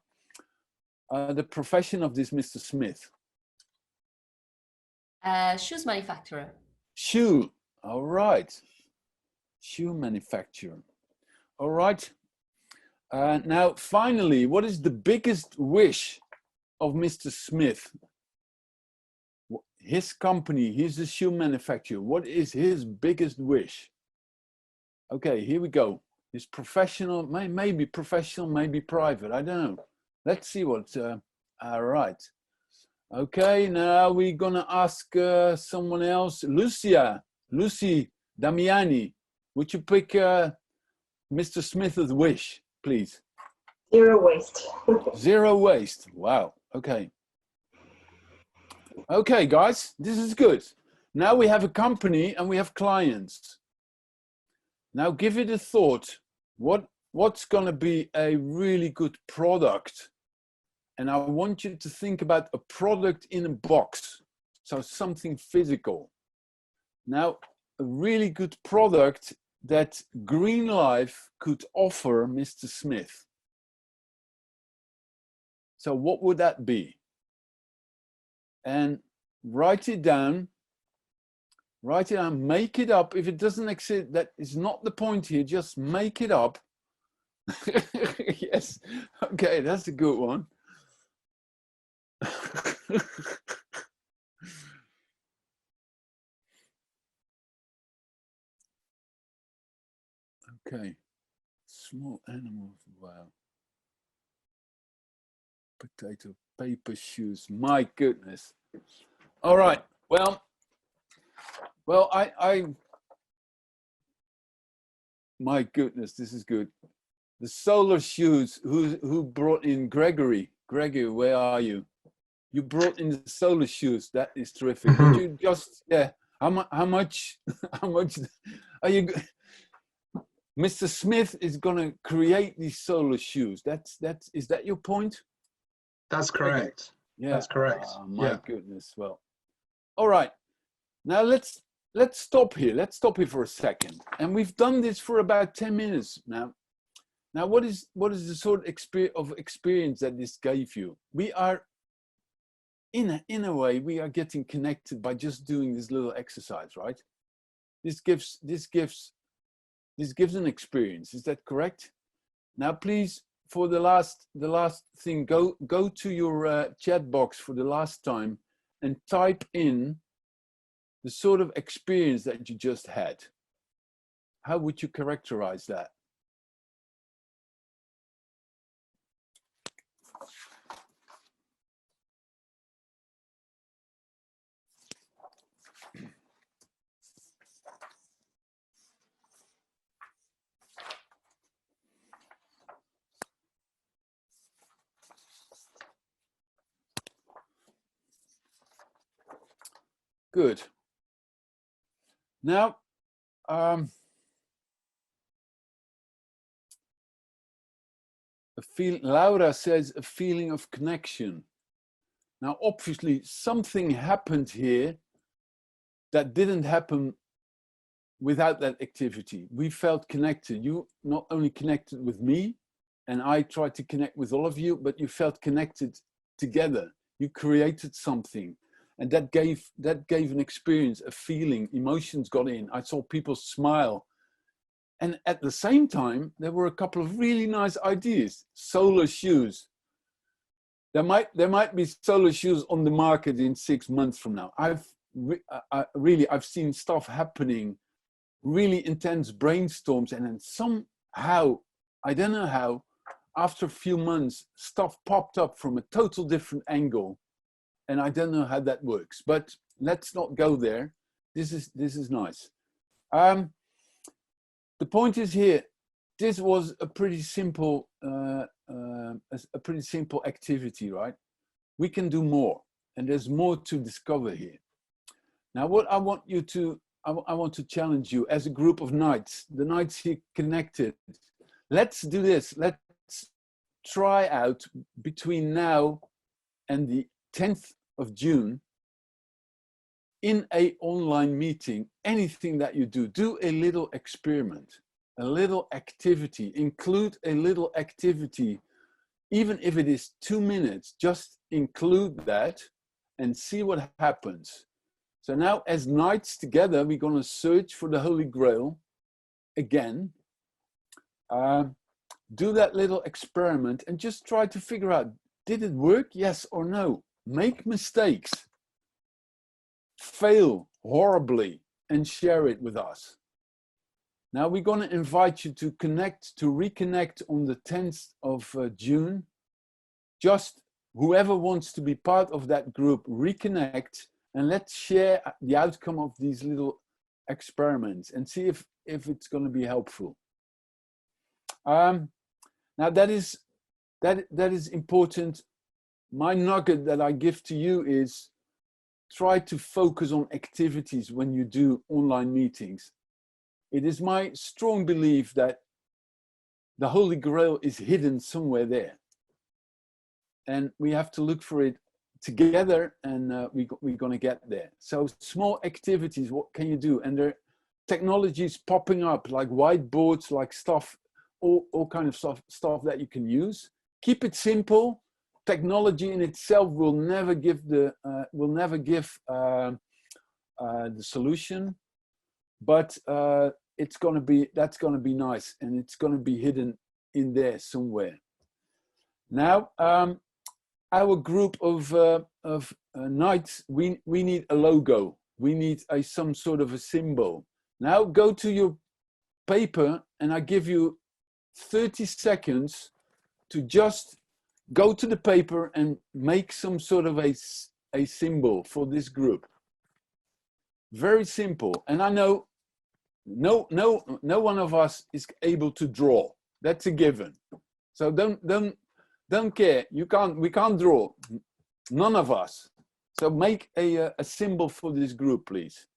profession of this Mr. Smith?
Shoes manufacturer.
Shoe. All right. Shoe manufacturer. All right. Now, finally, what is the biggest wish of Mr. Smith? His company, he's a shoe manufacturer. What is his biggest wish? Okay, here we go. It's professional, maybe professional, maybe private. I don't know. Let's see what. All right. Okay, now we're gonna ask someone else. Lucy Damiani, would you pick Mr. Smith's wish, please?
Zero waste.
Zero waste. Wow. Okay. Okay, guys, this is good. Now we have a company and we have clients. Now give it a thought. What's going to be a really good product? And I want you to think about a product in a box. So something physical. Now, a really good product that Green Life could offer Mr. Smith. So what would that be? And write it down, make it up. If it doesn't exist, that is not the point here, just make it up. Yes, okay, that's a good one. Okay, small animals, wow. Potato paper shoes, my goodness. All right, well, I my goodness, this is good. The solar shoes, who brought in Gregory? Gregory, where are you? You brought in the solar shoes. That is terrific. Would you just, yeah, how much are you? Mr. Smith is gonna create these solar shoes. Is that your point?
That's correct.
Yeah,
that's correct.
My goodness. Well, all right. Now let's stop here. Let's stop here for a second. And we've done this for about 10 minutes now. Now, what is the sort of experience that this gave you? We are, in a way, we are getting connected by just doing this little exercise, right? This gives an experience. Is that correct? Now, please, for the last thing, go to your chat box for the last time and type in the sort of experience that you just had. How would you characterize that? Good. Now, Laura says a feeling of connection. Now, obviously, something happened here that didn't happen without that activity. We felt connected. You not only connected with me, and I tried to connect with all of you, but you felt connected together. You created something. And that gave an experience, a feeling, emotions got in. I saw people smile. And at the same time, there were a couple of really nice ideas. Solar shoes. There might be solar shoes on the market in 6 months from now. I've seen stuff happening, really intense brainstorms, and then somehow, I don't know how, after a few months, stuff popped up from a total different angle. And I don't know how that works, but let's not go there. This is nice. The point is here, this was a pretty simple activity, right? We can do more, and there's more to discover here. Now, what I want to challenge you as a group of knights, the knights here connected. Let's do this. Let's try out between now and the 10th of June in an online meeting, anything that you do a little experiment, a little activity, include a little activity, even if it is 2 minutes, just include that and see what happens. So now as knights together, we're going to search for the Holy Grail again. Do that little experiment and just try to figure out, did it work? Yes or no? Make mistakes, fail horribly, and share it with us. Now we're going to invite you to reconnect on the 10th of June. Just whoever wants to be part of that group, reconnect, and let's share the outcome of these little experiments and see if it's going to be helpful. Now that is important. My nugget that I give to you is try to focus on activities when you do online meetings. It is my strong belief that the Holy Grail is hidden somewhere there. And we have to look for it together, and we're going to get there. So small activities, what can you do? And there are technologies popping up like whiteboards, like stuff, all kind of stuff that you can use. Keep it simple. Technology in itself will never give the solution, but that's going to be nice, and it's going to be hidden in there somewhere. Now, our group of knights, we need a logo. We need some sort of a symbol. Now go to your paper, and I give you 30 seconds to just go to the paper and make some sort of a symbol for this group. Very simple. And I know no one of us is able to draw. That's a given. So don't care. We can't draw. None of us. So make a symbol for this group, please.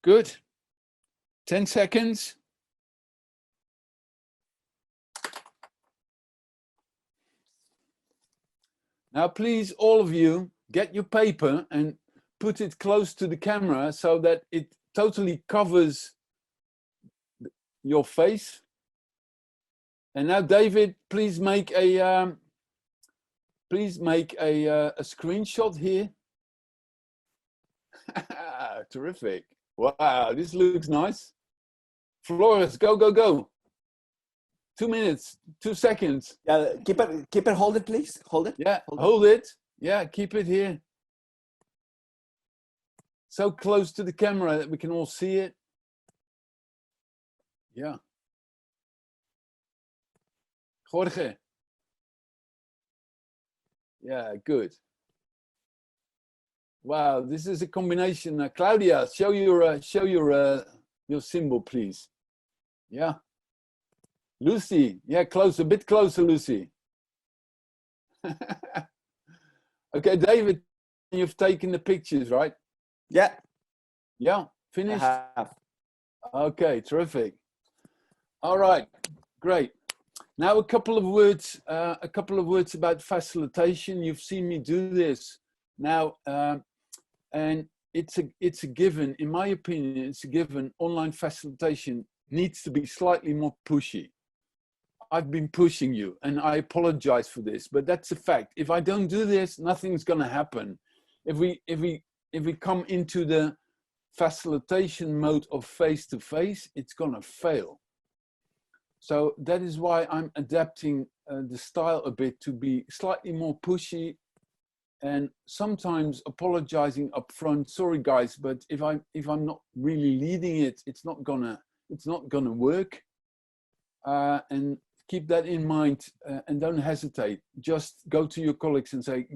Good. 10 seconds. Now, please, all of you, get your paper and put it close to the camera so that it totally covers your face. And now, David, please make a screenshot here. Terrific. Wow, this looks nice. Flores, go, go, go. 2 minutes, 2 seconds.
Yeah, keep it, hold it, please. Hold it.
Yeah, hold it. Yeah, keep it here. So close to the camera that we can all see it. Yeah. Jorge. Yeah, good. Wow, this is a combination. Claudia, show your symbol, please. Yeah. Lucy, yeah, close, a bit closer, Lucy. Okay, David, you've taken the pictures, right?
Yeah.
Yeah, finished?
I have.
Okay, terrific. All right, great. Now a couple of words about facilitation. You've seen me do this now, and it's a given. In my opinion, it's a given. Online facilitation needs to be slightly more pushy. I've been pushing you, and I apologize for this, but that's a fact. If I don't do this, nothing's going to happen. If we come into the facilitation mode of face-to-face, it's going to fail. So that is why I'm adapting the style a bit to be slightly more pushy, and sometimes apologizing up front. Sorry, guys, but if I'm not really leading it, it's not gonna work. And keep that in mind, and don't hesitate. Just go to your colleagues and say,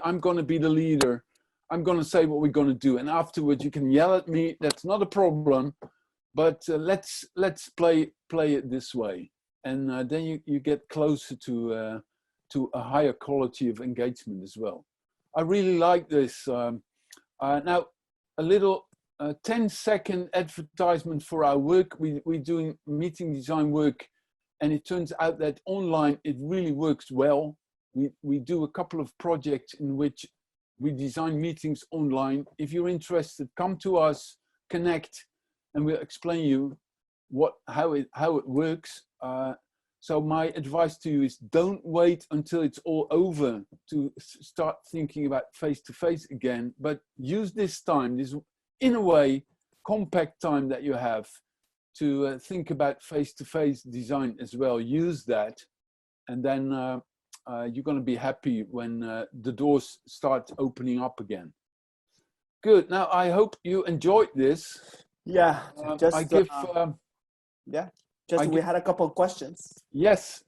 I'm going to be the leader. I'm going to say what we're going to do. And afterwards you can yell at me. That's not a problem, but let's play it this way. And then you get closer to a higher quality of engagement as well. I really like this. Now, a little 10-second advertisement for our work. We're doing meeting design work, and it turns out that online it really works well. We do a couple of projects in which we design meetings online. If you're interested, come to us, connect, and we'll explain you how it works. So my advice to you is don't wait until it's all over to start thinking about face-to-face again, but use this time, this in a way compact time that you have to think about face-to-face design as well. Use that, and then you're going to be happy when the doors start opening up again. Good. Now I hope you enjoyed this.
Yeah, we had a couple of questions.
Yes,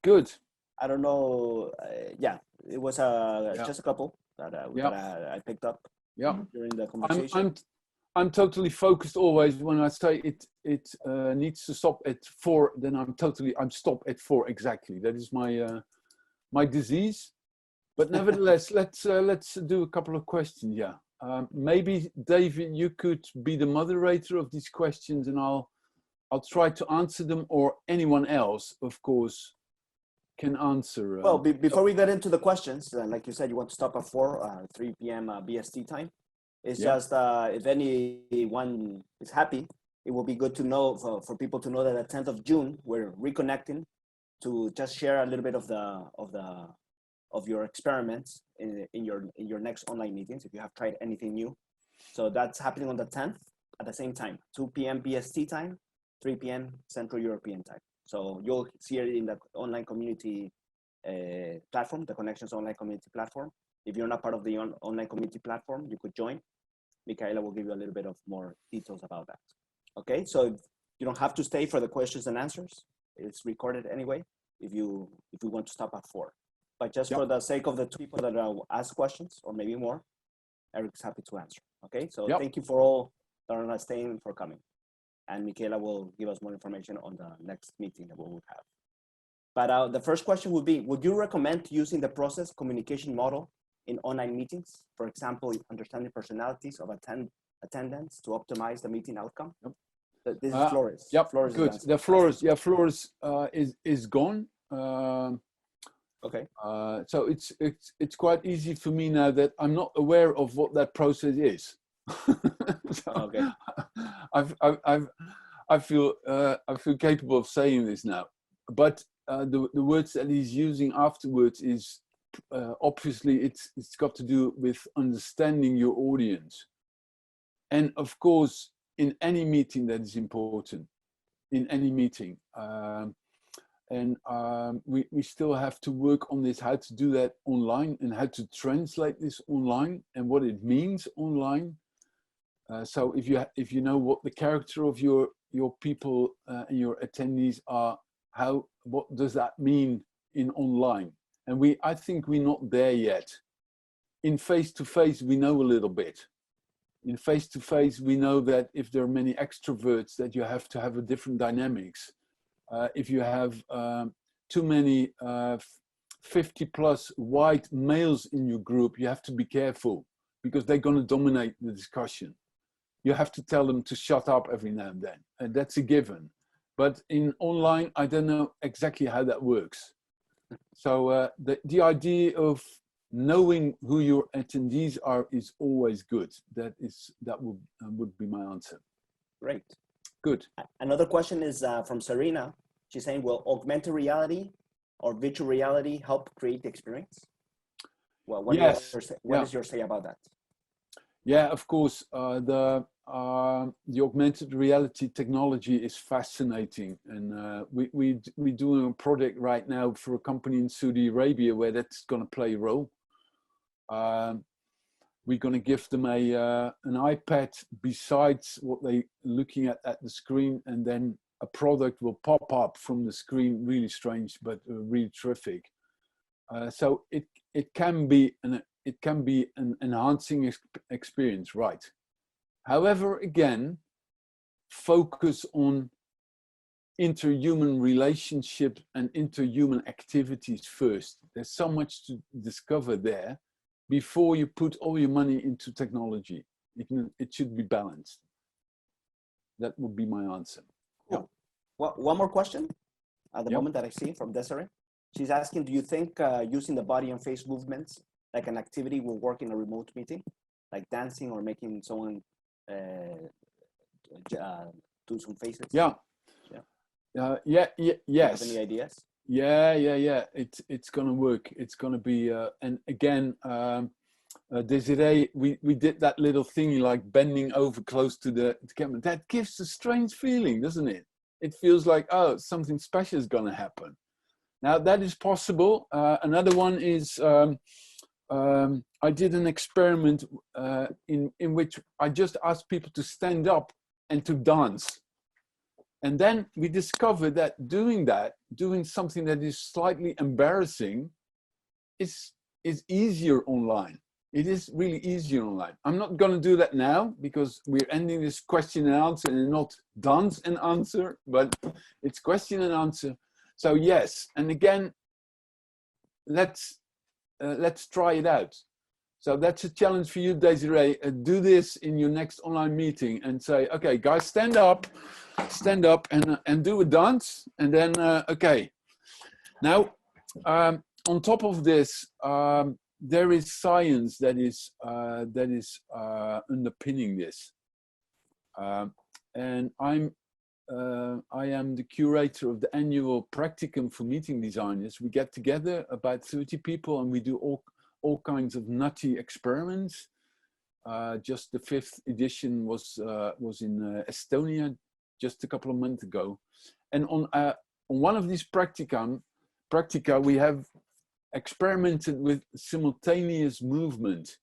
good.
I don't know. Yeah, it was just a couple that I picked up during the conversation.
I'm totally focused always. When I say it needs to stop at 4, then I'm stop at 4 exactly. That is my my disease. But nevertheless, let's do a couple of questions. Yeah, maybe David, you could be the moderator of these questions, and I'll try to answer them, or anyone else, of course, can answer.
Well, before we get into the questions, like you said, you want to stop at 4, 3 p.m. BST time. It's just if anyone is happy, it will be good to know for people to know that the 10th of June we're reconnecting to just share a little bit of your experiments in your next online meetings if you have tried anything new. So that's happening on the 10th at the same time, 2 p.m. BST time, 3 p.m. Central European time. So you'll see it in the online community platform, the Connections online community platform. If you're not part of the online community platform, you could join. Michaela will give you a little bit of more details about that. Okay, so you don't have to stay for the questions and answers. It's recorded anyway if you want to stop at 4. But just for the sake of the 2 people that ask questions, or maybe more, Eric's happy to answer. Okay, so thank you for all that are not staying for coming. And Michaela will give us more information on the next meeting that we will have. But the first question would be, would you recommend using the process communication model in online meetings? For example, understanding personalities of attendants to optimize the meeting outcome? This is Flores.
Yep,
Flores
good. The Flores, Flores is gone.
Okay.
So it's quite easy for me now that I'm not aware of what that process is. So
okay.
I feel capable of saying this now, but the words that he's using afterwards is obviously it's got to do with understanding your audience, and of course in any meeting that is important, in any meeting, and we still have to work on this, how to do that online and how to translate this online and what it means online. So if you know what the character of your people and your attendees are, what does that mean in online? And I think we're not there yet. In face-to-face, we know a little bit. In face-to-face, we know that if there are many extroverts, that you have to have a different dynamics. If you have too many 50+ white males in your group, you have to be careful because they're going to dominate the discussion. You have to tell them to shut up every now and then. And that's a given. But in online, I don't know exactly how that works. So the idea of knowing who your attendees are is always good. That would be my answer.
Great.
Good.
Another question is from Serena. She's saying, will augmented reality or virtual reality help create the experience? Well, what is your say about that?
Yeah, of course. The augmented reality technology is fascinating, and we're doing a project right now for a company in Saudi Arabia where that's going to play a role. We're going to give them an iPad besides what they're looking at the screen, and then a product will pop up from the screen. Really strange, but really terrific. So it can be an enhancing experience, right? However, again, focus on interhuman relationships and interhuman activities first. There's so much to discover there before you put all your money into technology. It should be balanced. That would be my answer.
Cool. Yeah. Well, one more question at the moment that I see from Desiree. She's asking, do you think using the body and face movements like an activity will work in a remote meeting, like dancing or making someone do some faces?
Yeah. Yes.
Do you have any ideas?
Yeah. It's gonna work. It's gonna be. And again, Desiree, we did that little thing like bending over close to the camera. That gives a strange feeling, doesn't it? It feels like, oh, something special is gonna happen. Now that is possible. Another one is I did an experiment in which I just asked people to stand up and to dance. And then we discovered that doing something that is slightly embarrassing is easier online. It is really easier online. I'm not going to do that now because we're ending this question and answer and not dance and answer, but it's question and answer. So yes, and again, let's try it out. So that's a challenge for you, Desiree. Do this in your next online meeting and say, okay, guys, stand up and do a dance. And then, okay. Now, on top of this, there is science that is underpinning this. And I am the curator of the annual practicum for meeting designers. We get together about 30 people and we do all kinds of nutty experiments. Just the 5th edition was in Estonia just a couple of months ago. And on one of these practica, we have experimented with simultaneous movement.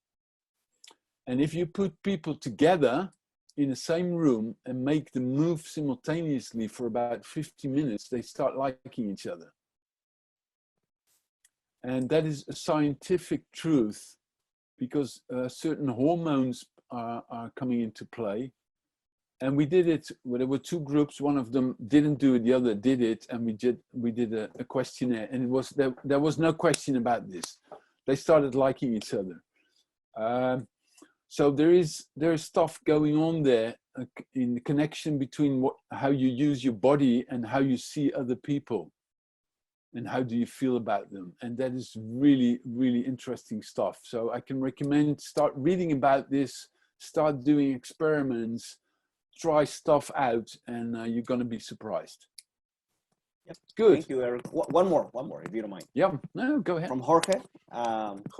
And if you put people together in the same room and make them move simultaneously for about 50 minutes, they start liking each other. And that is a scientific truth because certain hormones are coming into play. And we did it, well, there were 2 groups, one of them didn't do it, the other did it, and we did a questionnaire, and it was there was no question about this. They started liking each other. So there is stuff going on there in the connection between how you use your body and how you see other people. And how do you feel about them? And that is really, really interesting stuff. So I can recommend start reading about this, start doing experiments, try stuff out, and you're going to be surprised.
Yep.
Good.
Thank you, Eric. One more, if you don't mind.
Yeah, no, go ahead.
From Jorge.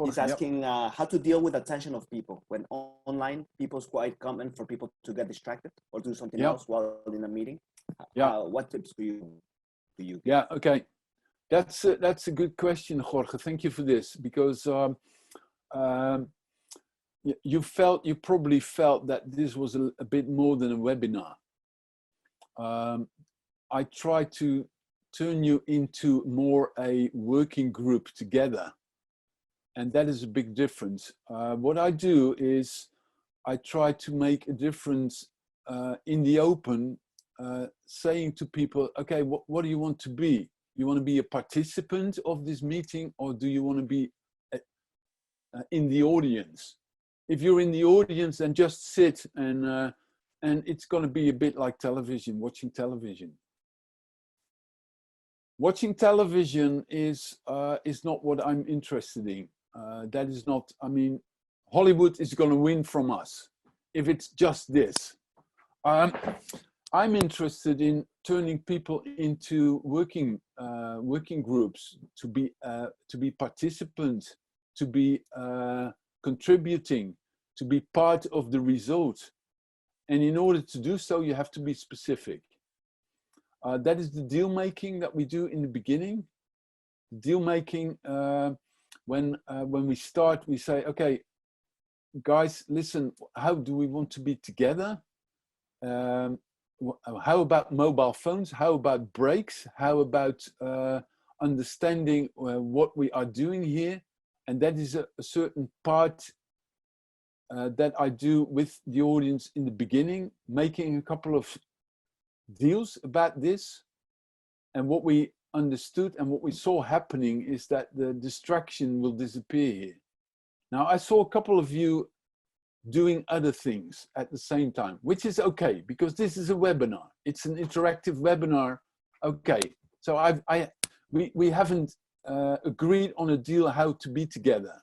He's asking how to deal with attention of people when online. People's quite common for people to get distracted or do something else while in a meeting. What tips do you give?
Yeah, okay. That's a good question, Jorge. Thank you for this, because you probably felt that this was a bit more than a webinar. I try to turn you into more a working group together, and that is a big difference. What I do is I try to make a difference in the open, saying to people, okay, what do you want to be? You want to be a participant of this meeting, or do you want to be in the audience? If you're in the audience, then just sit, and it's going to be a bit like television, watching television. Watching television is not what I'm interested in. That is not, I mean, Hollywood is going to win from us if it's just this. I'm interested in turning people into working groups, to be participants, to be contributing, to be part of the result. And in order to do so, you have to be specific. That is the deal making that we do in the beginning. Deal making, when we start, we say, okay, guys, listen, how do we want to be together? How about mobile phones? How about breaks? How about understanding what we are doing here? And that is a certain part that I do with the audience in the beginning, making a couple of deals about this. And what we understood and what we saw happening is that the distraction will disappear here. Now, I saw a couple of you doing other things at the same time, which is okay, because this is a webinar. It's an interactive webinar. Okay, so we haven't agreed on a deal how to be together.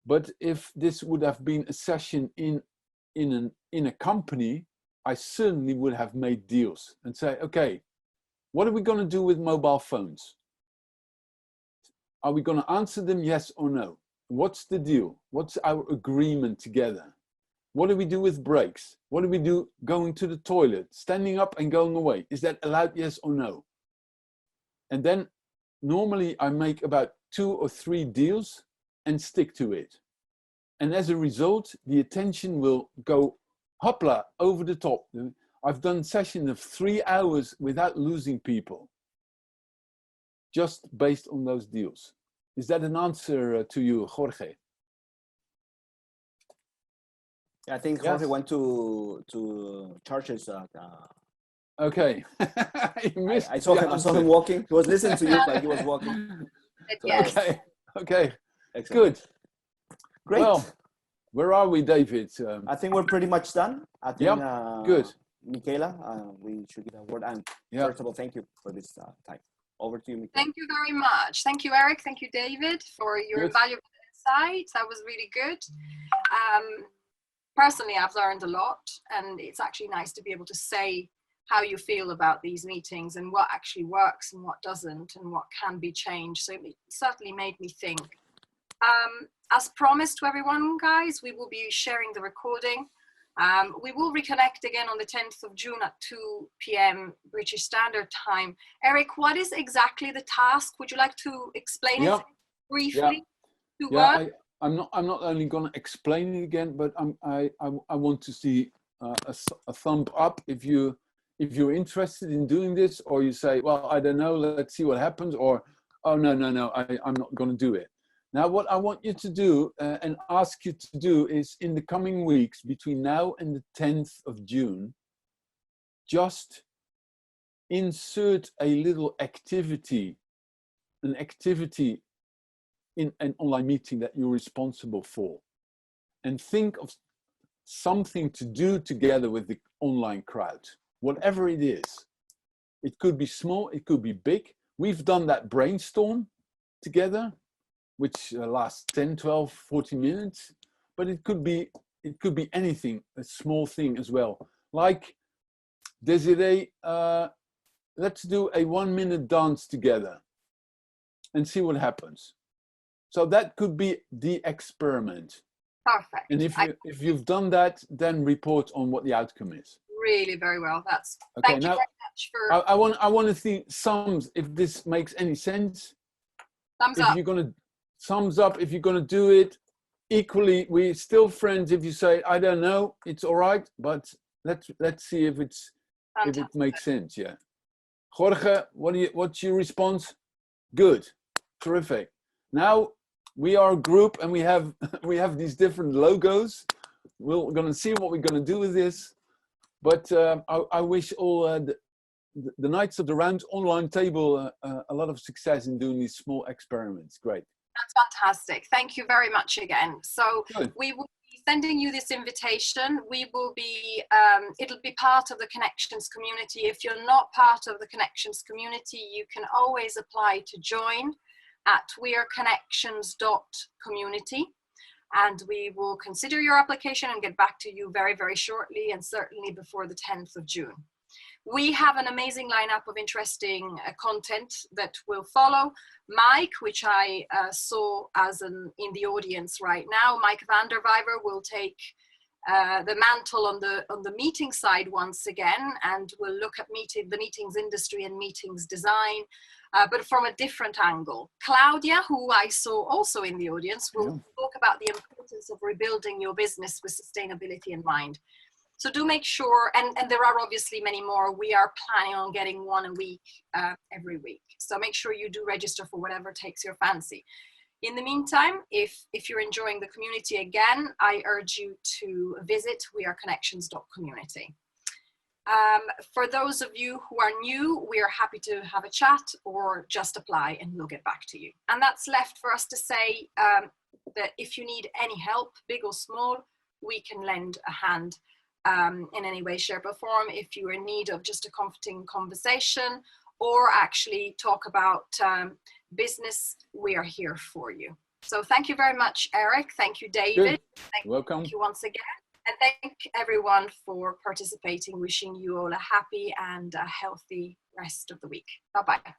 But if this would have been a session in a company, I certainly would have made deals and say, okay, What are we going to do with mobile phones? Are we going to answer them yes or no? What's the deal? What's our agreement together? What do we do with breaks? What do we do going to the toilet, standing up and going away? Is that allowed, yes or no? And then normally I make about 2 or 3 deals and stick to it. And as a result, the attention will go hopla over the top. I've done sessions of 3 hours without losing people, just based on those deals. Is that an answer to you, Jorge?
I think Jorge went to churches.
Okay.
I saw him walking. He was listening to you, but he was walking. So,
yes.
Okay.
Excellent.
Good.
Great.
Well, where are we, David?
I think we're pretty much done. I think,
good.
Michaela, we should give a word. And first of all, thank you for this time. Over to you, Michaela.
Thank you very much. Thank you, Eric. Thank you, David, for your valuable insights. That was really good. Personally, I've learned a lot, and it's actually nice to be able to say how you feel about these meetings and what actually works and what doesn't and what can be changed. So it certainly made me think. As promised to everyone, guys, we will be sharing the recording. We will reconnect again on the 10th of June at 2 p.m. British Standard Time. Eric, what is exactly the task? Would you like to explain it briefly?
I'm not only going to explain it again, but I want to see a thumb up if you're interested in doing this, or you say, well, I don't know, let's see what happens, or oh no, I'm not going to do it. Now, what I want you to do and ask you to do is in the coming weeks between now and the 10th of June, just insert a little activity, an activity in an online meeting that you're responsible for, and think of something to do together with the online crowd, whatever it is. It could be small, it could be big. We've done that brainstorm together, which lasts 10, 12, 40 minutes, but it could be anything, a small thing as well. Like, Desiree, let's do a 1-minute dance together and see what happens. So that could be the experiment.
Perfect.
And if you've done that, then report on what the outcome is.
Really, very well. That's
okay.
Thank
Now,
you very much for.
I want to see sums. If this makes any sense.
Thumbs up.
If you're gonna thumbs up. If you're gonna do it equally, we're still friends. If you say I don't know, it's all right. But let's see if it makes sense. Yeah. Jorge, what's your response? Good. Terrific. Now we are a group and we have these different logos. We're going to see what we're going to do with this. But I wish all the Knights of the Round online table a lot of success in doing these small experiments. Great.
That's fantastic. Thank you very much again. So we will be sending you this invitation. We will be, it'll be part of the Connections community. If you're not part of the Connections community, you can always apply to join at weareconnections.community, and we will consider your application and get back to you very, very shortly, and certainly before the 10th of June. We have an amazing lineup of interesting content that will follow. Mike, which I saw as in the audience right now, Mike van der Vijver will take the mantle on the meeting side once again, and we'll look at the meetings industry and meetings design, but from a different angle. Claudia, who I saw also in the audience, will talk about the importance of rebuilding your business with sustainability in mind. So do make sure, and there are obviously many more. We are planning on getting one a week, every week. So make sure you do register for whatever takes your fancy. In the meantime, if you're enjoying the community again, I urge you to visit weareconnections.community. For those of you who are new, we are happy to have a chat or just apply and we'll get back to you. And that's left for us to say that if you need any help, big or small, we can lend a hand in any way, shape or form. If you're in need of just a comforting conversation or actually talk about business, we are here for you. So thank you very much, Eric. Thank you, David.
Welcome.
Thank you once again. And thank everyone for participating. Wishing you all a happy and a healthy rest of the week. Bye-bye.